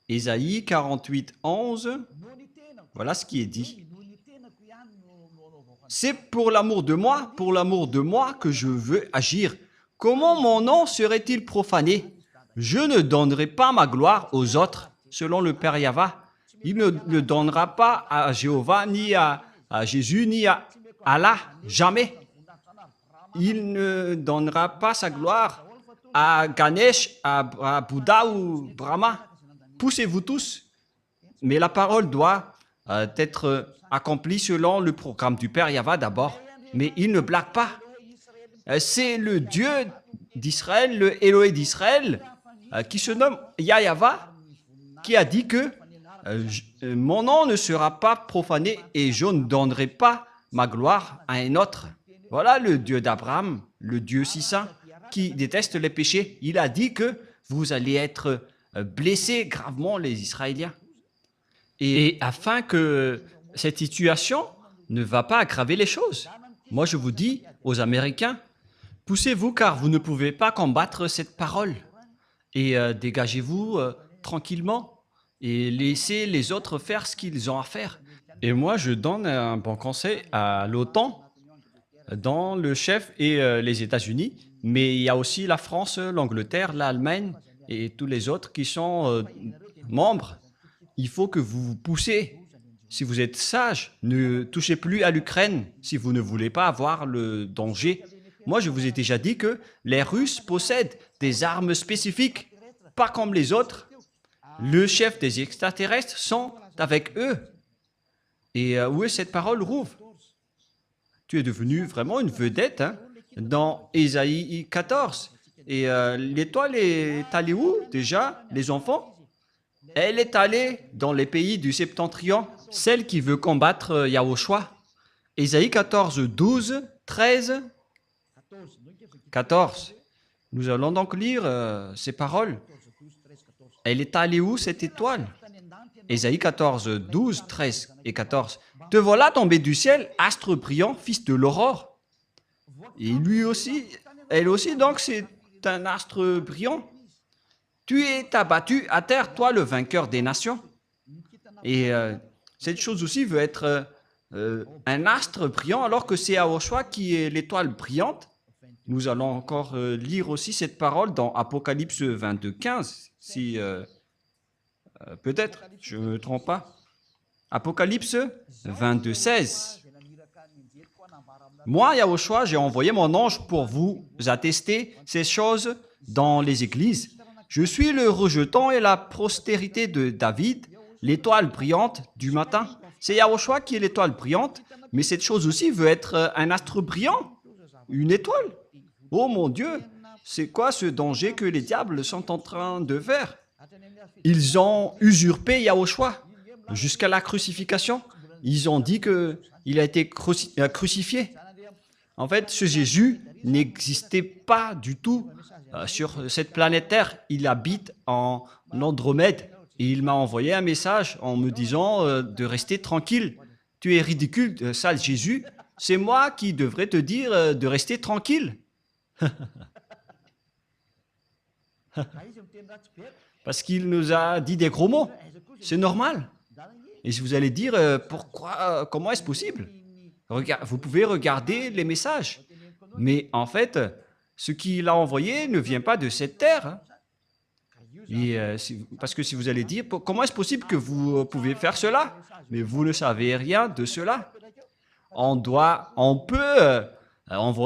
Ésaïe 48, 11. Voilà ce qui est dit. C'est pour l'amour de moi que je veux agir. Comment mon nom serait-il profané? Je ne donnerai pas ma gloire aux autres, selon le Père Yahva. Il ne donnera pas à Jéhovah, ni à Jésus, ni à Allah, jamais. Il ne donnera pas sa gloire à Ganesh, à Bouddha ou Brahma. Poussez-vous tous. Mais la parole doit être accomplie selon le programme du Père Yahva d'abord. Mais il ne blague pas. C'est le Dieu d'Israël, le Élohé d'Israël, qui se nomme Yahva, qui a dit que mon nom ne sera pas profané et je ne donnerai pas ma gloire à un autre. Voilà le Dieu d'Abraham, le Dieu si saint, qui déteste les péchés. Il a dit que vous allez être blessés gravement, les Israéliens. Et afin que cette situation ne va pas aggraver les choses, moi je vous dis aux Américains, poussez-vous car vous ne pouvez pas combattre cette parole. Et dégagez-vous tranquillement et laissez les autres faire ce qu'ils ont à faire. Et moi je donne un bon conseil à l'OTAN, dans le chef et les États-Unis, mais il y a aussi la France, l'Angleterre, l'Allemagne et tous les autres qui sont membres. Il faut que vous vous poussez. Si vous êtes sage, ne touchez plus à l'Ukraine si vous ne voulez pas avoir le danger. Moi, je vous ai déjà dit que les Russes possèdent des armes spécifiques, pas comme les autres. Le chef des extraterrestres sont avec eux. Et où est cette parole, Rouv? Tu es devenu vraiment une vedette dans Ésaïe 14. Et l'étoile est allée où déjà, les enfants? Elle est allée dans les pays du septentrion, celle qui veut combattre Yahushua. Ésaïe 14, 12, 13, 14. Nous allons donc lire ces paroles. Elle est allée où cette étoile? Ésaïe 14, 12, 13 et 14. Te voilà tombé du ciel, astre brillant, fils de l'aurore. Et lui aussi, elle aussi, donc c'est un astre brillant. Tu es abattu à terre, toi le vainqueur des nations. Et cette chose aussi veut être un astre brillant, alors que c'est Yahushua qui est l'étoile brillante. Nous allons encore lire aussi cette parole dans Apocalypse 22, 15, si peut-être, je ne me trompe pas. Apocalypse 22, 16. Moi, Yahushua, j'ai envoyé mon ange pour vous attester ces choses dans les églises. Je suis le rejeton et la postérité de David, l'étoile brillante du matin. C'est Yahushua qui est l'étoile brillante, mais cette chose aussi veut être un astre brillant, une étoile. Oh mon Dieu, c'est quoi ce danger que les diables sont en train de faire? Ils ont usurpé Yahushua jusqu'à la crucifixion. Ils ont dit qu'il a été crucifié. En fait, ce Jésus n'existait pas du tout sur cette planète Terre. Il habite en Andromède. Et il m'a envoyé un message en me disant de rester tranquille. Tu es ridicule, sale Jésus. C'est moi qui devrais te dire de rester tranquille. Parce qu'il nous a dit des gros mots. C'est normal. Et si vous allez dire, pourquoi, comment est-ce possible? Vous pouvez regarder les messages. Mais en fait, ce qu'il a envoyé ne vient pas de cette terre. Hein. Et, parce que si vous allez dire, comment est-ce possible que vous pouvez faire cela? Mais vous ne savez rien de cela. On peut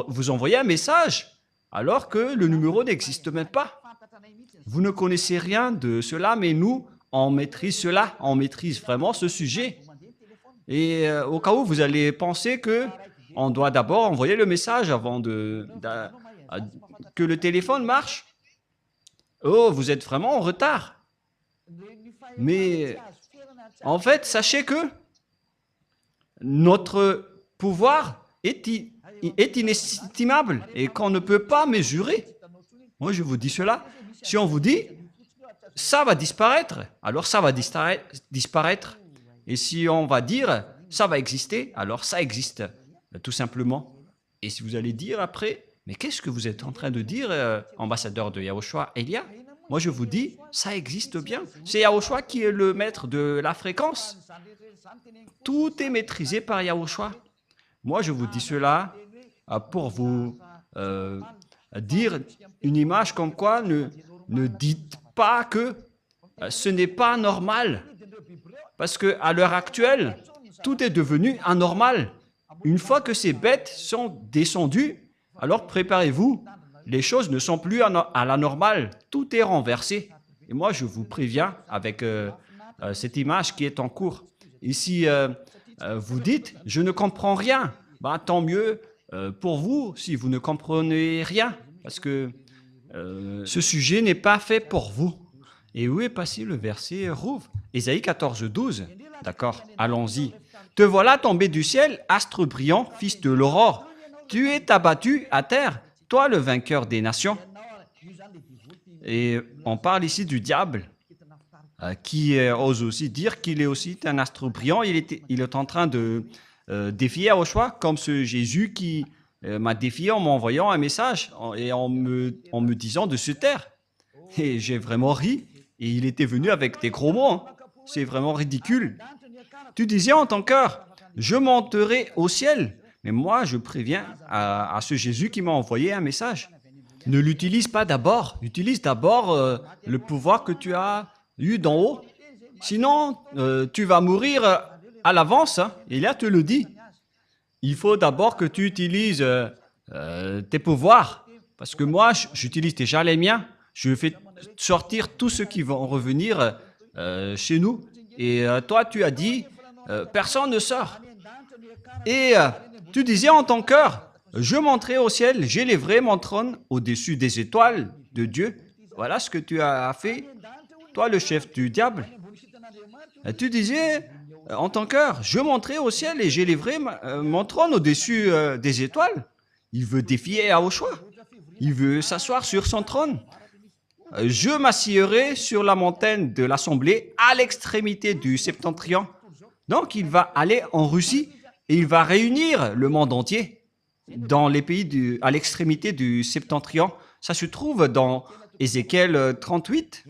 vous envoyer un message alors que le numéro n'existe même pas. Vous ne connaissez rien de cela, mais nous, on maîtrise cela, on maîtrise vraiment ce sujet. Et au cas où vous allez penser que on doit d'abord envoyer le message avant que le téléphone marche. Oh, vous êtes vraiment en retard. Mais en fait, sachez que notre pouvoir est inestimable et qu'on ne peut pas mesurer. Moi, je vous dis cela. Si on vous dit, ça va disparaître, alors ça va disparaître. Et si on va dire, ça va exister, alors ça existe, tout simplement. Et si vous allez dire après, mais qu'est-ce que vous êtes en train de dire, ambassadeur de Yahushua, Elia? Moi, je vous dis, ça existe bien. C'est Yahushua qui est le maître de la fréquence. Tout est maîtrisé par Yahushua. Moi, je vous dis cela pour vous dire une image comme quoi ne dites pas que ce n'est pas normal. Parce qu'à l'heure actuelle, tout est devenu anormal. Une fois que ces bêtes sont descendues, alors préparez-vous. Les choses ne sont plus à la normale. Tout est renversé. Et moi, je vous préviens avec cette image qui est en cours. Et si vous dites, je ne comprends rien, ben, tant mieux pour vous si vous ne comprenez rien. Parce que ce sujet n'est pas fait pour vous. Et où est passé le verset Rouv? Ésaïe 14, 12. D'accord, allons-y. Te voilà tombé du ciel, astre brillant, fils de l'aurore. Tu es abattu à terre, toi le vainqueur des nations. Et on parle ici du diable, qui ose aussi dire qu'il est aussi un astre brillant. Il est en train de défier Yahushua, comme ce Jésus qui m'a défié en m'envoyant un message et en me disant de se taire. Et j'ai vraiment ri. Et il était venu avec des gros mots. Hein. C'est vraiment ridicule. Tu disais en ton cœur, je monterai au ciel. Mais moi, je préviens à ce Jésus qui m'a envoyé un message. Ne l'utilise pas d'abord. Utilise d'abord le pouvoir que tu as eu d'en haut. Sinon, tu vas mourir à l'avance. Hein. Et là, te le dit. Il faut d'abord que tu utilises tes pouvoirs. Parce que moi, j'utilise déjà les miens. Je fais sortir tous ceux qui vont revenir chez nous. Et toi, tu as dit, personne ne sort. Et tu disais en ton cœur, je monterai au ciel, j'élèverai mon trône au-dessus des étoiles de Dieu. Voilà ce que tu as fait, toi le chef du diable. Tu disais en ton cœur, je monterai au ciel et j'élèverai mon trône au-dessus des étoiles. Il veut défier Yahushua. Il veut s'asseoir sur son trône. Je m'assiérai sur la montagne de l'Assemblée à l'extrémité du septentrion. Donc, il va aller en Russie et il va réunir le monde entier dans les pays à l'extrémité du septentrion. Ça se trouve dans Ézéchiel 38.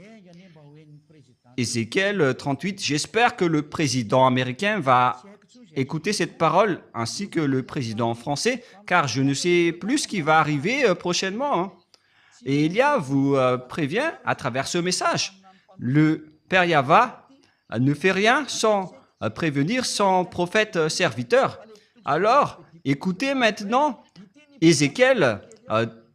Ézéchiel 38, j'espère que le président américain va écouter cette parole ainsi que le président français, car je ne sais plus ce qui va arriver prochainement. Hein. Et Elia vous prévient à travers ce message. Le Père Yahva ne fait rien sans prévenir son prophète serviteur. Alors, écoutez maintenant Ézéchiel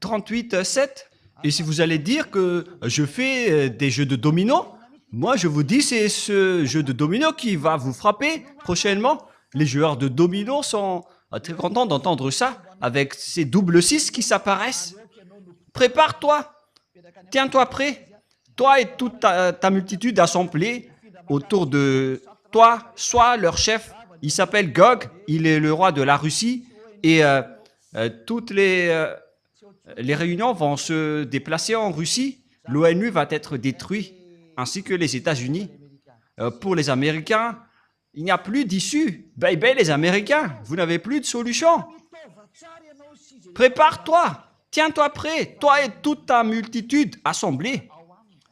38, 7. Et si vous allez dire que je fais des jeux de domino, moi je vous dis c'est ce jeu de domino qui va vous frapper prochainement. Les joueurs de domino sont très contents d'entendre ça avec ces double 6 qui s'apparaissent. Prépare-toi, tiens-toi prêt, toi et toute ta multitude assemblée autour de toi, sois leur chef. Il s'appelle Gog, il est le roi de la Russie et toutes les réunions vont se déplacer en Russie. L'ONU va être détruite ainsi que les États-Unis. Pour les Américains, Il n'y a plus d'issue. Bye bye les Américains, vous n'avez plus de solution. Prépare-toi, tiens-toi prêt, toi et toute ta multitude assemblée.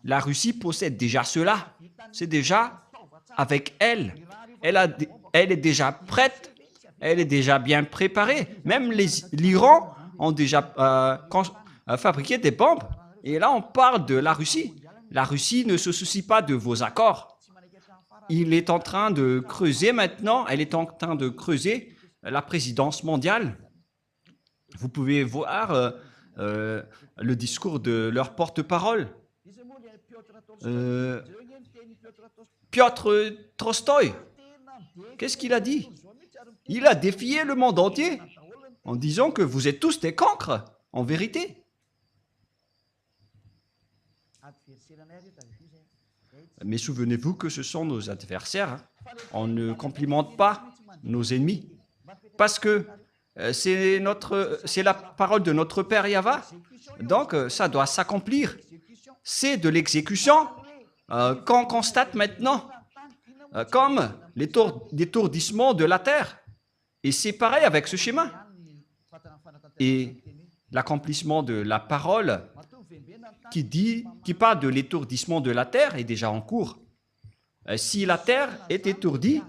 La Russie possède déjà cela. C'est déjà avec elle. Elle est déjà prête. Elle est déjà bien préparée. Même l'Iran ont déjà fabriqué des bombes. Et là, on parle de la Russie. La Russie ne se soucie pas de vos accords. Il est en train de creuser maintenant. Elle est en train de creuser la présidence mondiale. Vous pouvez voir le discours de leur porte-parole. Piotr Tolstoï. Qu'est-ce qu'il a dit? Il a défié le monde entier en disant que vous êtes tous des cancres, en vérité. Mais souvenez-vous que ce sont nos adversaires. Hein. On ne complimente pas nos ennemis. Parce que c'est la parole de notre Père Yahva. Donc, ça doit s'accomplir. C'est de l'exécution qu'on constate maintenant, comme l'étourdissement de la terre. Et c'est pareil avec ce schéma. Et l'accomplissement de la parole qui parle de l'étourdissement de la terre est déjà en cours. Si la terre est étourdie,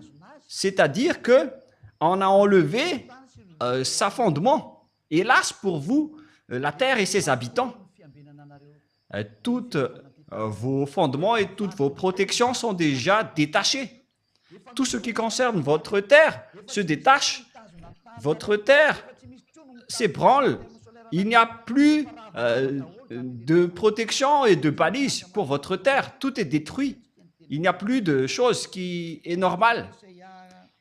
c'est-à-dire qu'on a enlevé sa fondement. Hélas pour vous, la terre et ses habitants. Toutes vos fondements et toutes vos protections sont déjà détachées. Tout ce qui concerne votre terre se détache. Votre terre s'ébranle. Il n'y a plus de protection et de balises pour votre terre. Tout est détruit. Il n'y a plus de chose qui est normale.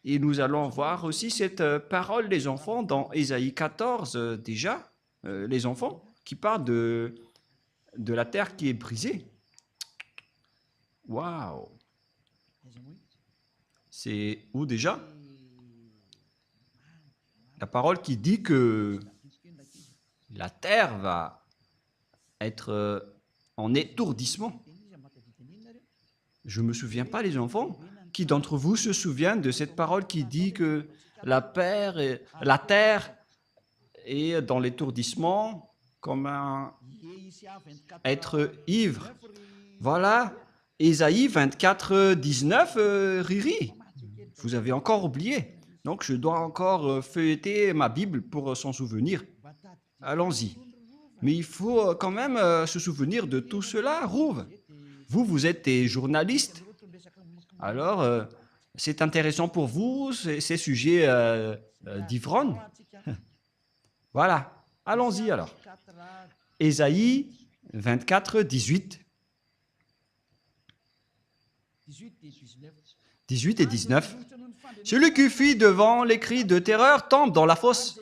Et nous allons voir aussi cette parole des enfants dans Ésaïe 14 déjà, les enfants qui parlent de la terre qui est brisée. Waouh! C'est où déjà? La parole qui dit que la terre va être en étourdissement. Je ne me souviens pas, les enfants. Qui d'entre vous se souvient de cette parole qui dit que la terre est dans l'étourdissement comme un être ivre? Voilà, Ésaïe 24, 19, Riri. Vous avez encore oublié. Donc, je dois encore feuilleter ma Bible pour s'en souvenir. Allons-y. Mais il faut quand même se souvenir de tout cela, Rouve. Vous êtes des journalistes. Alors, c'est intéressant pour vous, ces sujets d'ivrogne. Voilà. Allons-y alors. Ésaïe 24, 18. 18 et 19. Celui qui fuit devant les cris de terreur tombe dans la fosse,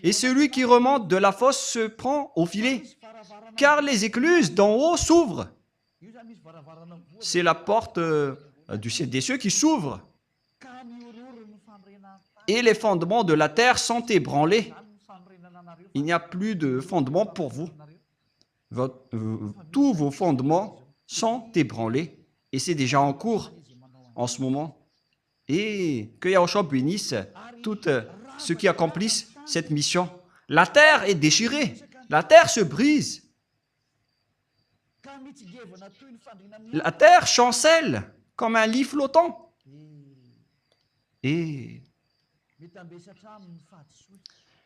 et celui qui remonte de la fosse se prend au filet, car les écluses d'en haut s'ouvrent. C'est la porte du ciel des cieux qui s'ouvre, et les fondements de la terre sont ébranlés. Il n'y a plus de fondements pour vous. Tous vos fondements sont ébranlés, et c'est déjà en cours en ce moment. Et que Yahushua bénisse tous ceux qui accomplissent cette mission. La terre est déchirée, la terre se brise. La terre chancelle comme un lit flottant. Et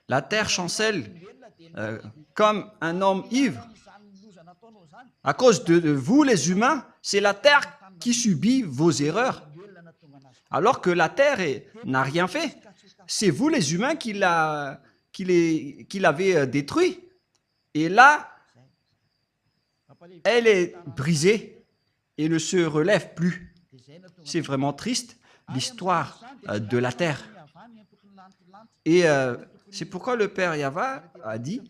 la terre chancelle comme un homme ivre. À cause de vous, les humains, c'est la terre qui subit vos erreurs. Alors que la terre n'a rien fait. C'est vous, les humains, qui l'avez détruit. Et là, elle est brisée et ne se relève plus. C'est vraiment triste, l'histoire de la terre. Et c'est pourquoi le Père Yahva a dit,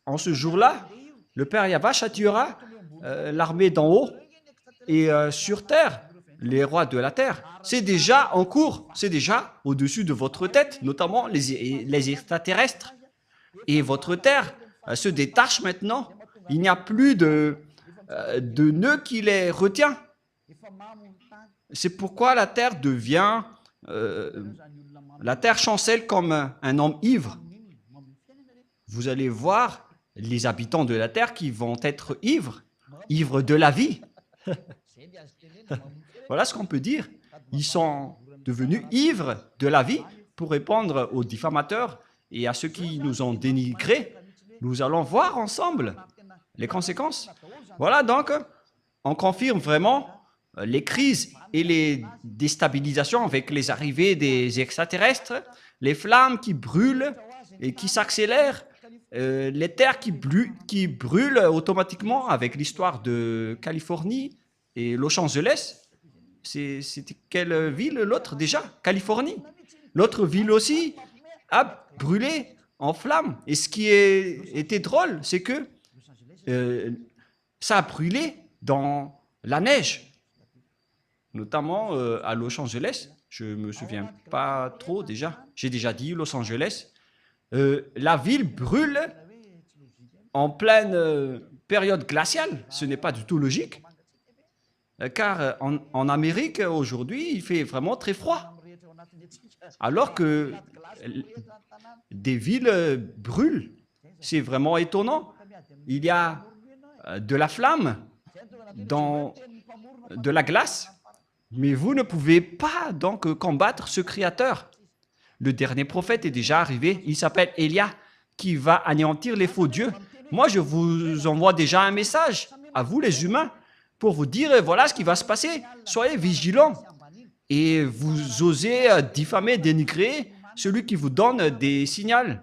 en ce jour-là, le Père Yahva châtiera l'armée d'en haut et sur terre, les rois de la terre. C'est déjà en cours, c'est déjà au-dessus de votre tête, notamment les extraterrestres. Et votre terre se détache maintenant. Il n'y a plus de nœud qui les retient. C'est pourquoi la terre devient, la terre chancelle comme un homme ivre. Vous allez voir les habitants de la terre qui vont être ivres, ivres de la vie. Voilà ce qu'on peut dire. Ils sont devenus ivres de la vie pour répondre aux diffamateurs et à ceux qui nous ont dénigrés. Nous allons voir ensemble les conséquences. Voilà donc, on confirme vraiment les crises et les déstabilisations avec les arrivées des extraterrestres, les flammes qui brûlent et qui s'accélèrent, les terres qui brûlent automatiquement avec l'histoire de Californie et Los Angeles. C'était quelle ville l'autre déjà? Californie. L'autre ville aussi a brûlé en flammes. Et ce qui était drôle, c'est que ça a brûlé dans la neige, notamment à Los Angeles. Je ne me souviens pas trop déjà. J'ai déjà dit Los Angeles. La ville brûle en pleine période glaciale. Ce n'est pas du tout logique. Car en Amérique, aujourd'hui, il fait vraiment très froid. Alors que des villes brûlent. C'est vraiment étonnant. Il y a de la flamme dans de la glace, mais vous ne pouvez pas donc combattre ce Créateur. Le dernier prophète est déjà arrivé. Il s'appelle Élia, qui va anéantir les faux dieux. Moi, je vous envoie déjà un message à vous, les humains, pour vous dire, voilà ce qui va se passer. Soyez vigilants. Et vous osez diffamer, dénigrer celui qui vous donne des signaux.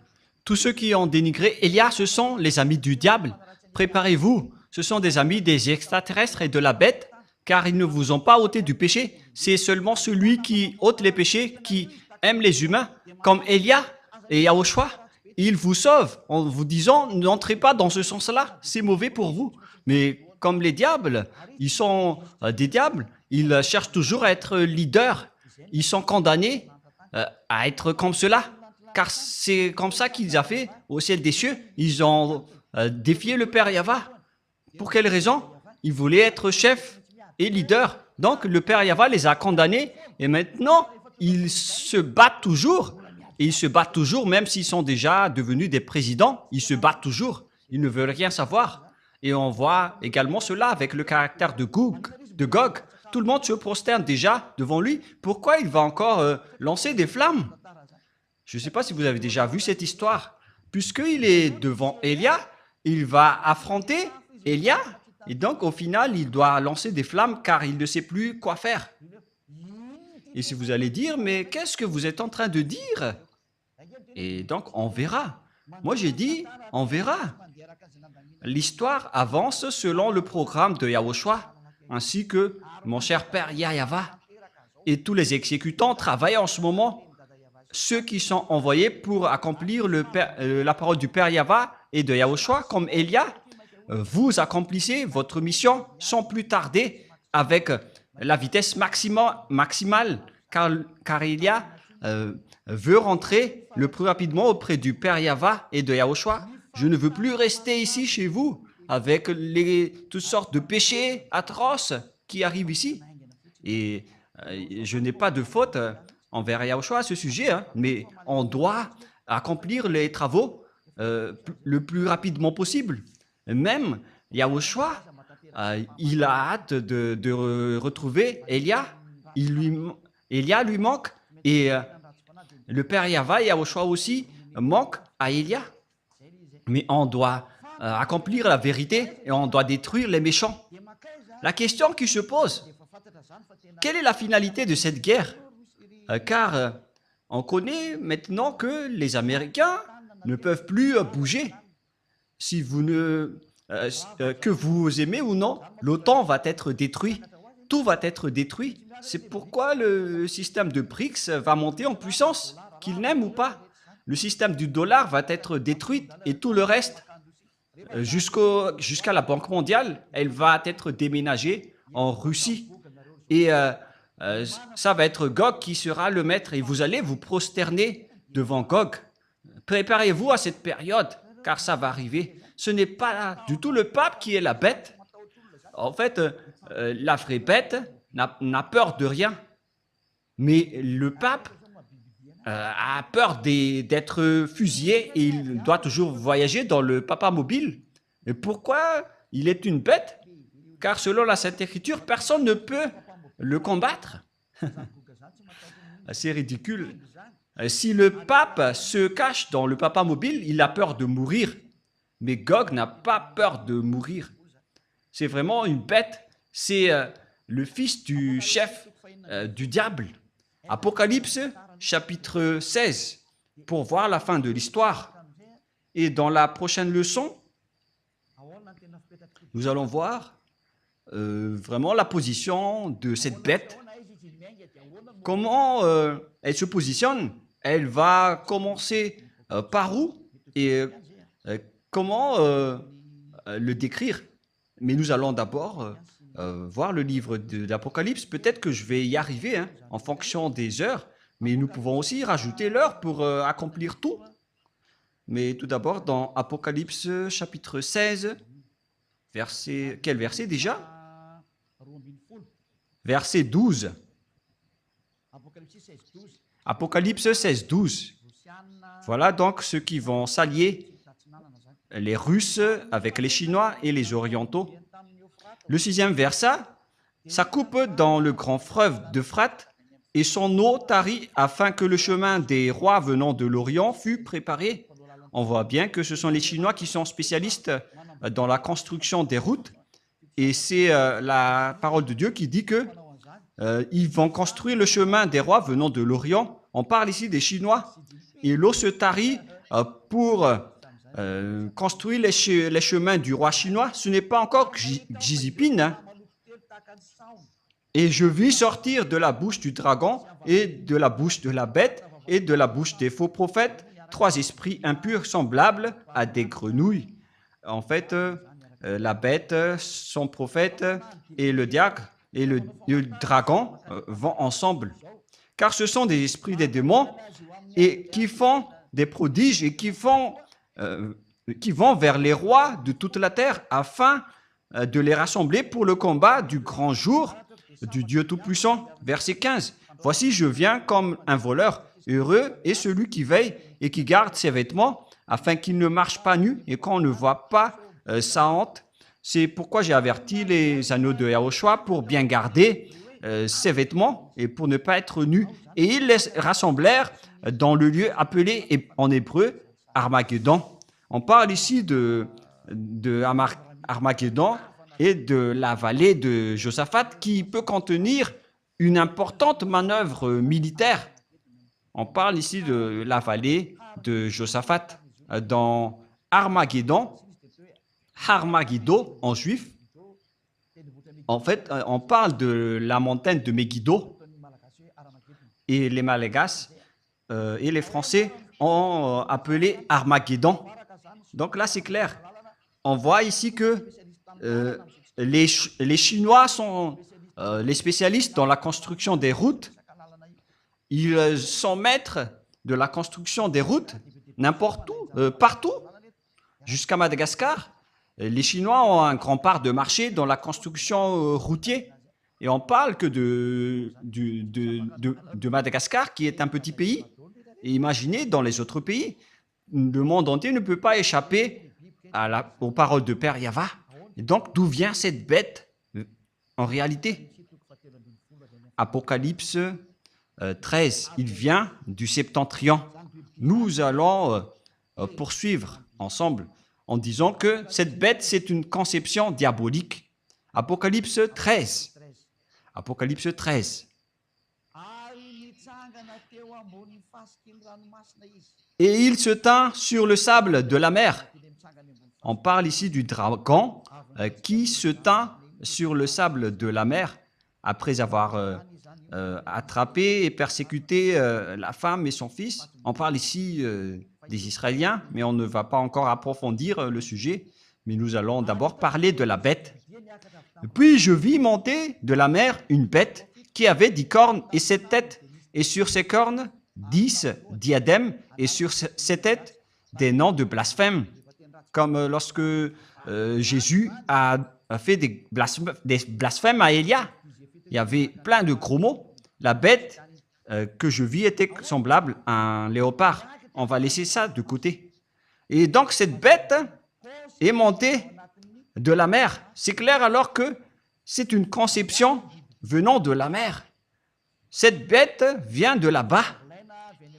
Tous ceux qui ont dénigré Élia, ce sont les amis du diable. Préparez-vous. Ce sont des amis des extraterrestres et de la bête, car ils ne vous ont pas ôté du péché. C'est seulement celui qui ôte les péchés, qui aime les humains, comme Élia et Yahushua. Il vous sauve en vous disant, n'entrez pas dans ce sens-là, c'est mauvais pour vous. Mais comme les diables, ils sont des diables, ils cherchent toujours à être leaders. Ils sont condamnés à être comme cela, car c'est comme ça qu'ils ont fait au ciel des cieux. Ils ont défié le Père Yahva. Pour quelle raison? Ils voulaient être chefs et leaders. Donc le Père Yahva les a condamnés et maintenant ils se battent toujours. Et ils se battent toujours, même s'ils sont déjà devenus des présidents, ils se battent toujours. Ils ne veulent rien savoir. Et on voit également cela avec le caractère de Gog. Tout le monde se prosterne déjà devant lui. Pourquoi il va encore lancer des flammes? Je ne sais pas si vous avez déjà vu cette histoire. Puisqu'il est devant Élia, il va affronter Élia. Et donc, au final, il doit lancer des flammes car il ne sait plus quoi faire. Et si vous allez dire, mais qu'est-ce que vous êtes en train de dire? Et donc, on verra. Moi, j'ai dit, on verra. L'histoire avance selon le programme de Yahushua, ainsi que mon cher Père Yahva. Et tous les exécutants travaillent en ce moment. Ceux qui sont envoyés pour accomplir la parole du Père Yahva et de Yahushua, comme Élia, vous accomplissez votre mission sans plus tarder avec la vitesse maximale, car Élia veut rentrer le plus rapidement auprès du Père Yahva et de Yahushua. Je ne veux plus rester ici chez vous avec toutes sortes de péchés atroces qui arrivent ici. Et je n'ai pas de faute envers Yahushua à ce sujet, mais on doit accomplir les travaux le plus rapidement possible. Même Yahushua, il a hâte de retrouver Élia. Élia lui manque et le Père Yahva et Yahushua aussi manquent à Élia. Mais on doit accomplir la vérité et on doit détruire les méchants. La question qui se pose, quelle est la finalité de cette guerre? Car on connaît maintenant que les Américains ne peuvent plus bouger. Si vous que vous aimez ou non, l'OTAN va être détruit. Tout va être détruit. C'est pourquoi le système de BRICS va monter en puissance, qu'il n'aime ou pas. Le système du dollar va être détruit et tout le reste, jusqu'à la Banque mondiale, elle va être déménagée en Russie. Et ça va être Gog qui sera le maître et vous allez vous prosterner devant Gog. Préparez-vous à cette période, car ça va arriver. Ce n'est pas du tout le pape qui est la bête. En fait, la vraie bête, n'a peur de rien. Mais le pape a peur d'être fusillé et il doit toujours voyager dans le papamobile. Et pourquoi il est une bête? Car selon la Sainte Écriture, personne ne peut le combattre. C'est ridicule. Si le pape se cache dans le papamobile, il a peur de mourir. Mais Gog n'a pas peur de mourir. C'est vraiment une bête. C'est le fils du chef du diable. Apocalypse, chapitre 16, pour voir la fin de l'histoire. Et dans la prochaine leçon, nous allons voir vraiment la position de cette bête. Comment elle se positionne? Elle va commencer par où? Et comment le décrire? Mais nous allons d'abord voir le livre de l'Apocalypse. Peut-être que je vais y arriver en fonction des heures, mais nous pouvons aussi rajouter l'heure pour accomplir tout. Mais tout d'abord, dans Apocalypse chapitre 16, quel verset déjà? Verset 12. Apocalypse 16, 12. Voilà donc ceux qui vont s'allier, les Russes avec les Chinois et les Orientaux. Le 6e verset, ça coupe dans le grand fleuve d'Euphrate et son eau tarit afin que le chemin des rois venant de l'Orient fût préparé. On voit bien que ce sont les Chinois qui sont spécialistes dans la construction des routes. Et c'est la parole de Dieu qui dit que ils vont construire le chemin des rois venant de l'Orient. On parle ici des Chinois. Et l'eau se tarit pour construire les chemins du roi chinois. Ce n'est pas encore Xi Jinping. Et je vis sortir de la bouche du dragon et de la bouche de la bête et de la bouche des faux prophètes 3 esprits impurs semblables à des grenouilles. En fait, la bête, son prophète et le diable et le dragon vont ensemble. Car ce sont des esprits des démons et qui font des prodiges et qui vont vers les rois de toute la terre afin de les rassembler pour le combat du grand jour du Dieu Tout-Puissant. Verset 15. « Voici, je viens comme un voleur. Heureux est celui qui veille et qui garde ses vêtements afin qu'il ne marche pas nu et qu'on ne voit pas sa honte. C'est pourquoi j'ai averti les anneaux de Yahushua pour bien garder ses vêtements et pour ne pas être nus. Et ils les rassemblèrent dans le lieu appelé en hébreu Armageddon. » On parle ici de Armageddon et de la vallée de Josaphat qui peut contenir une importante manœuvre militaire. On parle ici de la vallée de Josaphat. Dans Armageddon, Armagiddo en juif, en fait, on parle de la montagne de Megiddo et les Malagasy et les Français ont appelé Armageddon. Donc là, c'est clair. On voit ici que les Chinois sont les spécialistes dans la construction des routes. Ils sont maîtres de la construction des routes n'importe où, partout, jusqu'à Madagascar. Les Chinois ont un grand part de marché dans la construction routière. Et on parle que de Madagascar, qui est un petit pays. Et imaginez, dans les autres pays, le monde entier ne peut pas échapper aux paroles de Père Yahva. Et donc, d'où vient cette bête en réalité? Apocalypse 13, il vient du septentrion. Nous allons poursuivre ensemble en disant que cette bête, c'est une conception diabolique. Apocalypse 13. Apocalypse 13. Et il se tint sur le sable de la mer. On parle ici du dragon qui se tint sur le sable de la mer après avoir attrapé et persécuté la femme et son fils. On parle ici des Israéliens, mais on ne va pas encore approfondir le sujet. Mais nous allons d'abord parler de la bête. Puis je vis monter de la mer une bête qui avait 10 cornes et 7 têtes, et sur ses cornes 10 diadèmes, et sur ses têtes des noms de blasphème, comme lorsque Jésus a fait des blasphèmes à Élia. il y avait plein de gros mots. La bête que je vis était semblable à un léopard. On va laisser ça de côté. Et donc cette bête est montée de la mer. C'est clair alors que c'est une conception venant de la mer. Cette bête vient de là-bas.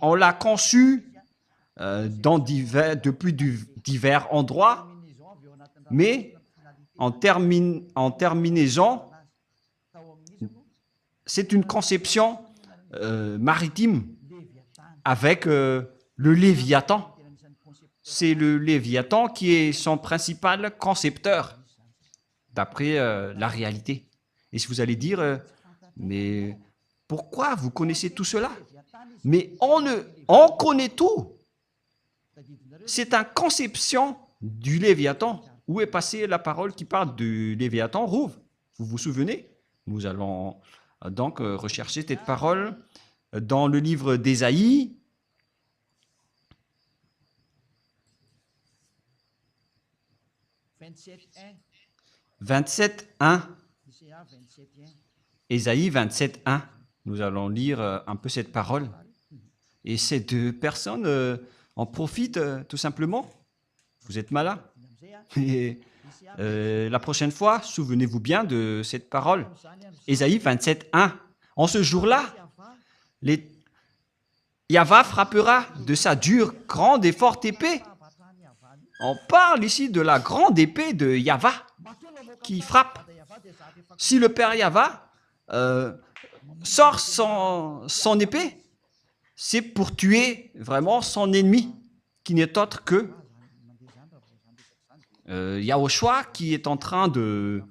On l'a conçue depuis divers endroits, mais en terminaison, c'est une conception maritime avec le Léviathan. C'est le Léviathan qui est son principal concepteur, d'après la réalité. Et si vous allez dire, mais pourquoi vous connaissez tout cela? Mais on connaît tout. C'est une conception du Léviathan. Où est passée la parole qui parle du Léviathan? Rouve, vous vous souvenez? Nous allons donc rechercher cette parole dans le livre d'Ésaïe. « 27.1 » Ésaïe 27.1. Nous allons lire un peu cette parole. Et ces deux personnes en profitent tout simplement. Vous êtes malins. Et la prochaine fois, souvenez-vous bien de cette parole. Ésaïe 27.1. En ce jour-là, Yahva frappera de sa dure, grande et forte épée. On parle ici de la grande épée de Yahva qui frappe. Si le Père Yahva sort son épée, c'est pour tuer vraiment son ennemi, qui n'est autre que Yahushua, qui est en train de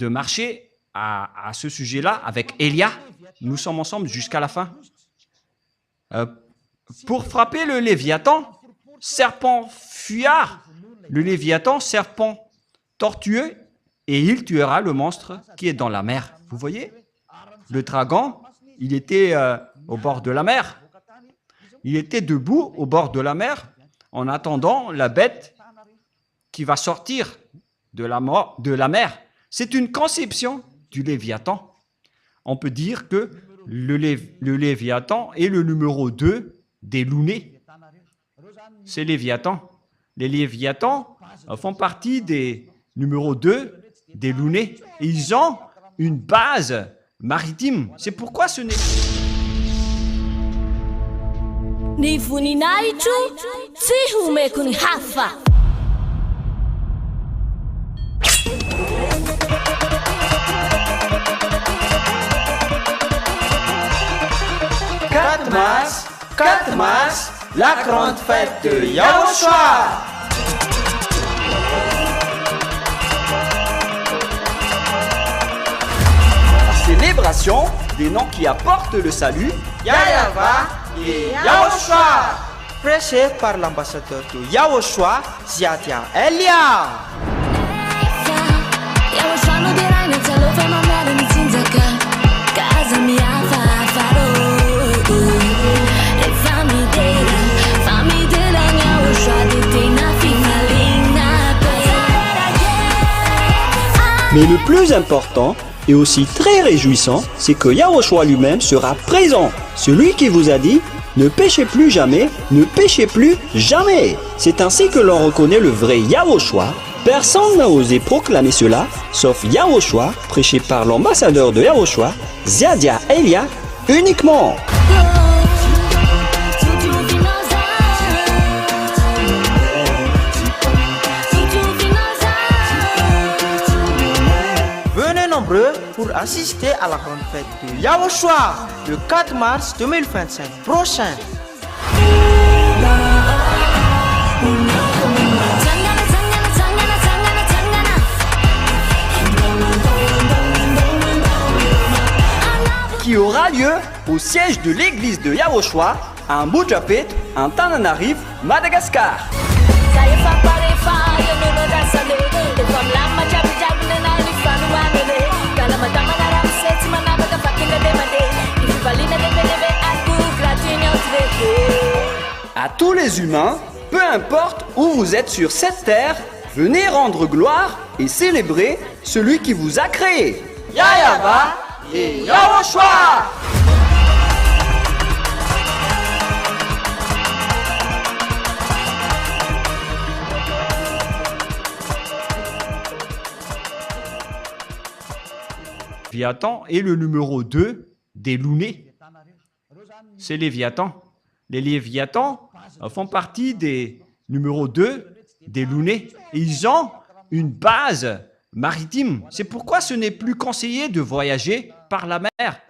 marcher à ce sujet-là avec Élia. Nous sommes ensemble jusqu'à la fin. Pour frapper le Léviathan, serpent fuyard, le Léviathan, serpent tortueux, et il tuera le monstre qui est dans la mer. Vous voyez? Le dragon, il était au bord de la mer. Il était debout au bord de la mer en attendant la bête qui va sortir de la mer. C'est une conception du Léviathan. On peut dire que le Léviathan est le numéro 2 des Lounés. C'est Léviathan. Les Léviathans font partie des numéros 2 des Lounés. Et ils ont une base maritime. C'est pourquoi ce n'est... Ny voninahitro tsy homeko ny hafa. « 4 mars, la grande fête de Yahushua. Célébration des noms qui apportent le salut. Yahva et Yahushua. Prêché par l'ambassadeur de Yahushua, Ziadia Elia. Mais le plus important et aussi très réjouissant, c'est que Yahushua lui-même sera présent. Celui qui vous a dit « Ne péchez plus jamais, ne péchez plus jamais ». C'est ainsi que l'on reconnaît le vrai Yahushua. Personne n'a osé proclamer cela, sauf Yahushua, prêché par l'ambassadeur de Yahushua, Ziadia Elia, uniquement. Pour assister à la grande fête de Yahushua le 4 mars 2025 prochain. Qui aura lieu au siège de l'église de Yahushua à Mujapet, en Tananarive, Madagascar. À tous les humains, peu importe où vous êtes sur cette terre, venez rendre gloire et célébrer celui qui vous a créé. Yahva et Yahushua. Léviathan est le numéro 2 des Lounés. C'est Léviathan. Les Léviathans font partie des numéros 2 des Lounés. Et ils ont une base maritime. C'est pourquoi ce n'est plus conseillé de voyager par la mer.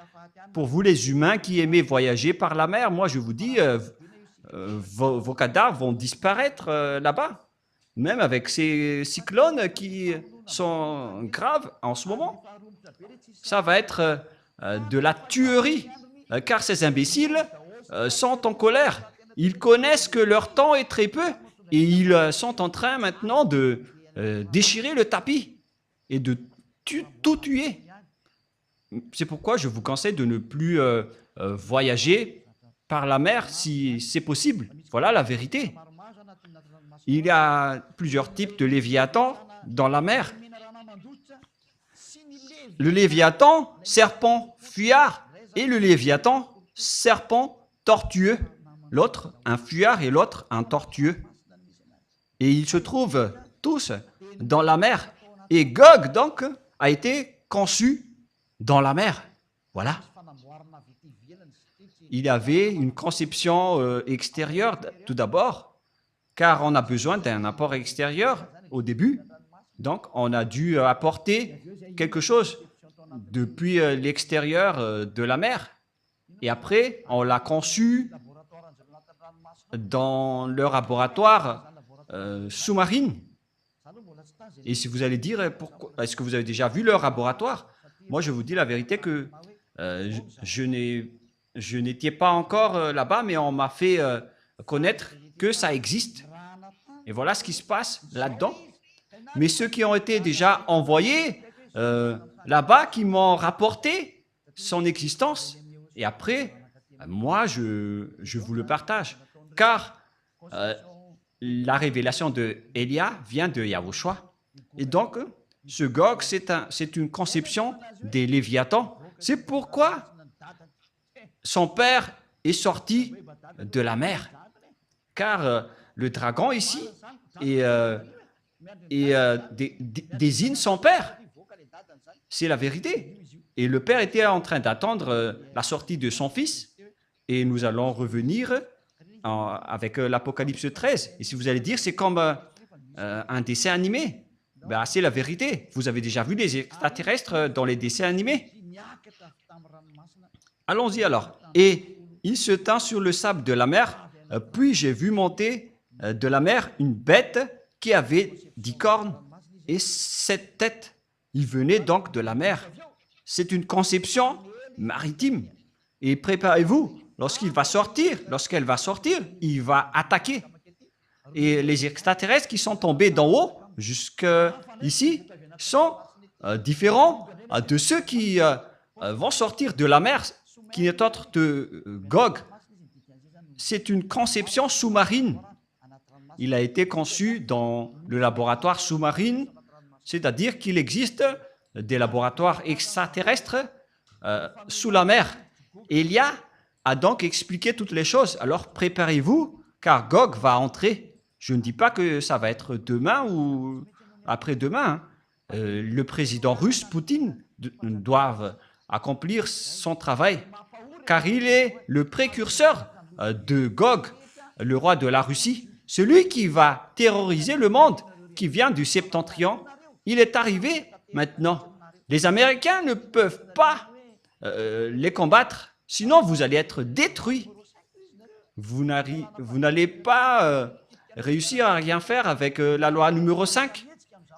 Pour vous les humains qui aimez voyager par la mer, moi je vous dis, vos cadavres vont disparaître là-bas. Même avec ces cyclones qui sont graves en ce moment. Ça va être de la tuerie, car ces imbéciles sont en colère. Ils connaissent que leur temps est très peu et ils sont en train maintenant de déchirer le tapis et de tout tuer. C'est pourquoi je vous conseille de ne plus voyager par la mer si c'est possible. Voilà la vérité. Il y a plusieurs types de léviathans dans la mer. Le léviathan, serpent fuyard, et le léviathan, serpent tortueux. L'autre, un fuyard, et l'autre, un tortueux. Et ils se trouvent tous dans la mer. Et Gog, donc, a été conçu dans la mer. Voilà. Il y avait une conception extérieure, tout d'abord, car on a besoin d'un apport extérieur au début. Donc, on a dû apporter quelque chose depuis l'extérieur de la mer. Et après, on l'a conçu dans le laboratoire sous-marine. Et si vous allez dire, est-ce que vous avez déjà vu leur laboratoire? Moi, je vous dis la vérité que je n'étais pas encore là-bas, mais on m'a fait connaître que ça existe. Et voilà ce qui se passe là-dedans. Mais ceux qui ont été déjà envoyés là-bas, qui m'ont rapporté son existence, et après, moi, je vous le partage. Car la révélation de Élia vient de Yahushua. Et donc, ce Gog, c'est une conception des Léviathans. C'est pourquoi son père est sorti de la mer. Car le dragon ici désigne son père. C'est la vérité. Et le père était en train d'attendre la sortie de son fils. Et nous allons revenir avec l'Apocalypse 13. Et si vous allez dire, c'est comme un dessin animé, ben, c'est la vérité. Vous avez déjà vu les extraterrestres dans les dessins animés? Allons-y alors. Et il se tint sur le sable de la mer, puis j'ai vu monter de la mer une bête qui avait 10 cornes et 7 têtes. Il venait donc de la mer. C'est une conception maritime. Et préparez-vous, lorsqu'elle va sortir, il va attaquer. Et les extraterrestres qui sont tombés d'en haut, jusqu'ici, sont différents de ceux qui vont sortir de la mer, qui n'est autre que Gog. C'est une conception sous-marine. Il a été conçu dans le laboratoire sous-marine, c'est-à-dire qu'il existe des laboratoires extraterrestres sous la mer. Élia a donc expliqué toutes les choses. Alors préparez-vous, car Gog va entrer. Je ne dis pas que ça va être demain ou après-demain. Le président russe, Poutine, doit accomplir son travail, car il est le précurseur de Gog, le roi de la Russie, celui qui va terroriser le monde, qui vient du septentrion. Il est arrivé maintenant. Les Américains ne peuvent pas les combattre, sinon vous allez être détruits. Vous n'allez pas réussir à rien faire avec la loi numéro 5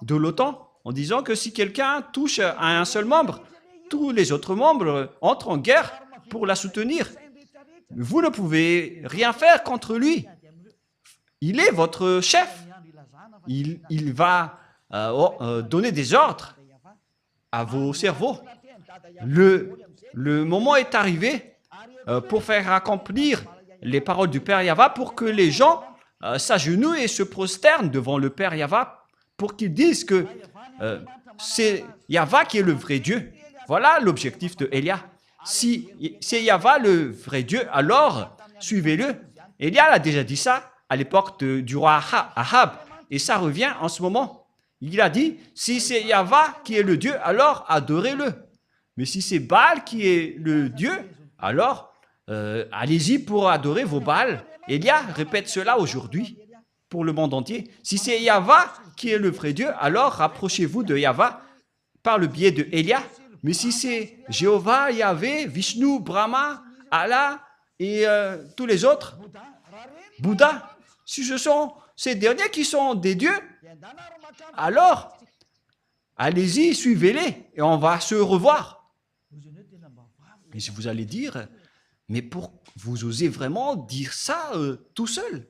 de l'OTAN, en disant que si quelqu'un touche à un seul membre, tous les autres membres entrent en guerre pour la soutenir. Vous ne pouvez rien faire contre lui. Il est votre chef. Il va donner des ordres à vos cerveaux. Le moment est arrivé pour faire accomplir les paroles du Père Yahva, pour que les gens s'agenouillent et se prosternent devant le Père Yahva, pour qu'ils disent que c'est Yahva qui est le vrai Dieu. Voilà l'objectif de Élia. Si c'est Yahva le vrai Dieu, alors suivez-le. Élia a déjà dit ça à l'époque du roi Ahab. Et ça revient en ce moment. Il a dit, si c'est Yahva qui est le Dieu, alors adorez-le. Mais si c'est Baal qui est le Dieu, alors allez-y pour adorer vos Baals. Élia répète cela aujourd'hui pour le monde entier. Si c'est Yahva qui est le vrai Dieu, alors rapprochez-vous de Yahva par le biais de Élia. Mais si c'est Jéhovah, Yahvé, Vishnu, Brahma, Allah et tous les autres, Bouddha, si ce sont ces derniers qui sont des dieux, alors allez-y, suivez-les et on va se revoir. Et si vous allez dire, mais pour vous osez vraiment dire ça tout seul?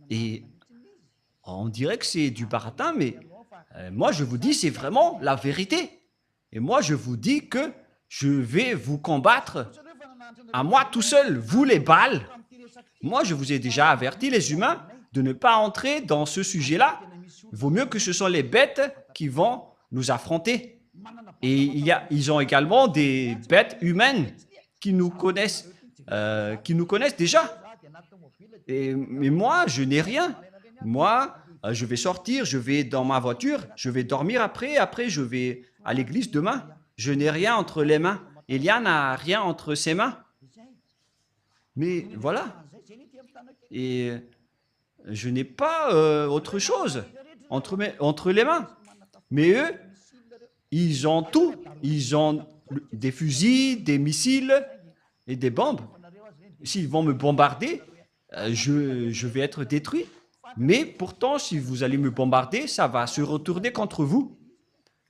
Et on dirait que c'est du baratin, mais moi je vous dis, c'est vraiment la vérité. Et moi je vous dis que je vais vous combattre à moi tout seul, vous les Baals. Moi je vous ai déjà averti, les humains, de ne pas entrer dans ce sujet-là. Il vaut mieux que ce soit les bêtes qui vont nous affronter. Et ils ont également des bêtes humaines qui nous connaissent déjà. Mais moi, je n'ai rien. Moi, je vais sortir, je vais dans ma voiture, je vais dormir après je vais à l'église demain. Je n'ai rien entre les mains. Élia n'a rien entre ses mains. Mais voilà. Et je n'ai pas autre chose entre les mains. Mais eux, ils ont tout. Ils ont des fusils, des missiles et des bombes. S'ils vont me bombarder, je vais être détruit. Mais pourtant, si vous allez me bombarder, ça va se retourner contre vous.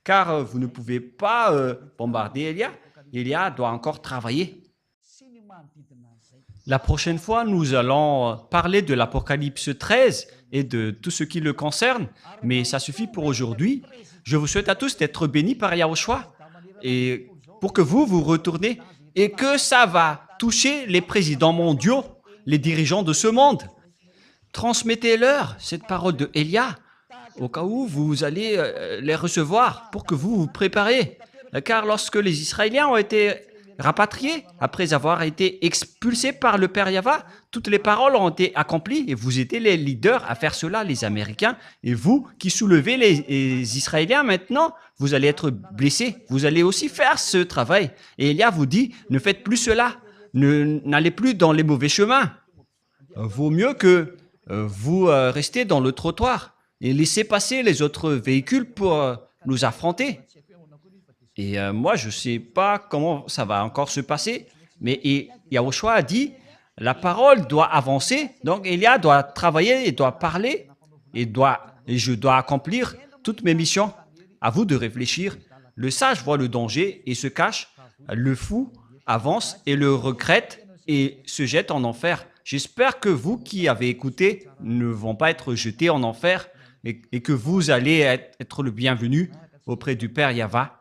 Car vous ne pouvez pas bombarder Élia. Élia doit encore travailler. La prochaine fois, nous allons parler de l'Apocalypse 13 et de tout ce qui le concerne. Mais ça suffit pour aujourd'hui. Je vous souhaite à tous d'être bénis par Yahushua et pour que vous retournez et que ça va toucher les présidents mondiaux, les dirigeants de ce monde. Transmettez-leur cette parole de Élia au cas où vous allez les recevoir pour que vous vous préparez. Car lorsque les Israéliens ont été rapatriés, après avoir été expulsés par le Père Yahva, toutes les paroles ont été accomplies et vous étiez les leaders à faire cela, les Américains. Et vous qui soulevez les Israéliens maintenant, vous allez être blessés. Vous allez aussi faire ce travail. Et Élia vous dit, ne faites plus cela. N'allez plus dans les mauvais chemins. Vaut mieux que vous restez dans le trottoir et laissez passer les autres véhicules pour nous affronter. Et moi, je ne sais pas comment ça va encore se passer, mais Yahushua a dit, la parole doit avancer, donc Élia doit travailler et doit parler, et je dois accomplir toutes mes missions. À vous de réfléchir. Le sage voit le danger et se cache, le fou avance et le regrette et se jette en enfer. J'espère que vous qui avez écouté ne vont pas être jetés en enfer et que vous allez être le bienvenu auprès du Père Yahva.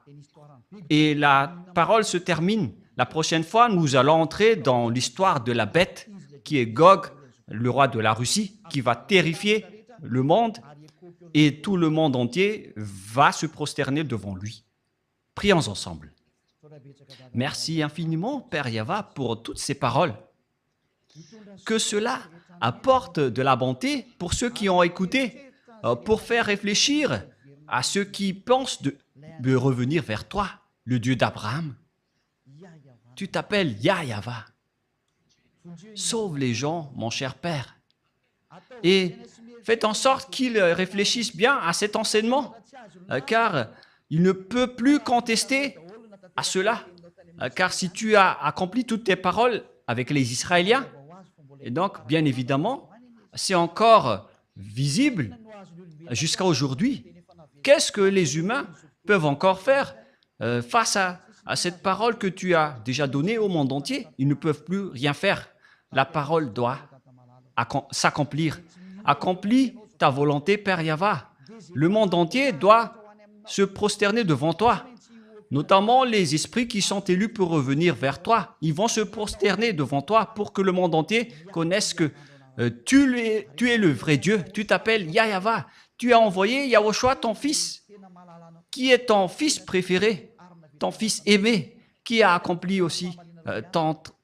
Et la parole se termine. La prochaine fois, nous allons entrer dans l'histoire de la bête qui est Gog, le roi de la Russie, qui va terrifier le monde et tout le monde entier va se prosterner devant lui. Prions ensemble. Merci infiniment, Père Yahva, pour toutes ces paroles. Que cela apporte de la bonté pour ceux qui ont écouté, pour faire réfléchir à ceux qui pensent de revenir vers toi, le Dieu d'Abraham. Tu t'appelles Yahva. Sauve les gens, mon cher Père. Et faites en sorte qu'ils réfléchissent bien à cet enseignement, car il ne peut plus contester à cela. Car si tu as accompli toutes tes paroles avec les Israéliens, et donc, bien évidemment, c'est encore visible jusqu'à aujourd'hui. Qu'est-ce que les humains peuvent encore faire face à cette parole que tu as déjà donnée au monde entier? Ils ne peuvent plus rien faire. La parole doit s'accomplir. Accomplis ta volonté, Père Yahva. Le monde entier doit se prosterner devant toi. Notamment les esprits qui sont élus pour revenir vers toi. Ils vont se prosterner devant toi pour que le monde entier connaisse que tu es le vrai Dieu. Tu t'appelles Yahva. tu as envoyé Yahushua, ton fils, qui est ton fils préféré, ton fils aimé, qui a accompli aussi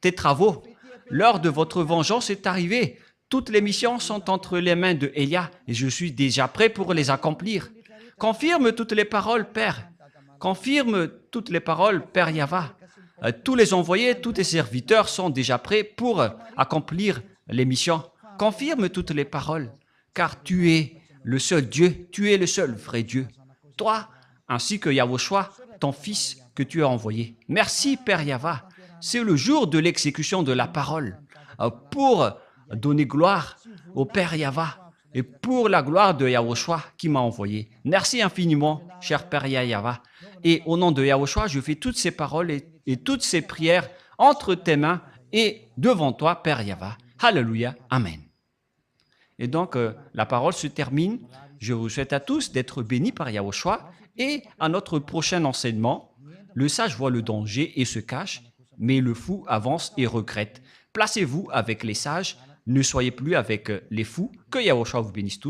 tes travaux. L'heure de votre vengeance est arrivée. Toutes les missions sont entre les mains de Élia et je suis déjà prêt pour les accomplir. Confirme toutes les paroles, Père. Confirme toutes les paroles, Père Yahva. Tous les envoyés, tous tes serviteurs sont déjà prêts pour accomplir les missions. Confirme toutes les paroles, car tu es le seul Dieu, tu es le seul vrai Dieu. Toi, ainsi que Yahushua, ton fils que tu as envoyé. Merci, Père Yahva. C'est le jour de l'exécution de la parole pour donner gloire au Père Yahva et pour la gloire de Yahushua qui m'a envoyé. Merci infiniment, cher Père Yahva. Et au nom de Yahushua, je fais toutes ces paroles et toutes ces prières entre tes mains et devant toi, Père Yahva. Alléluia. Amen. Et donc, la parole se termine. Je vous souhaite à tous d'être bénis par Yahushua et à notre prochain enseignement. Le sage voit le danger et se cache, mais le fou avance et regrette. Placez-vous avec les sages, ne soyez plus avec les fous. Que Yahushua vous bénisse tous.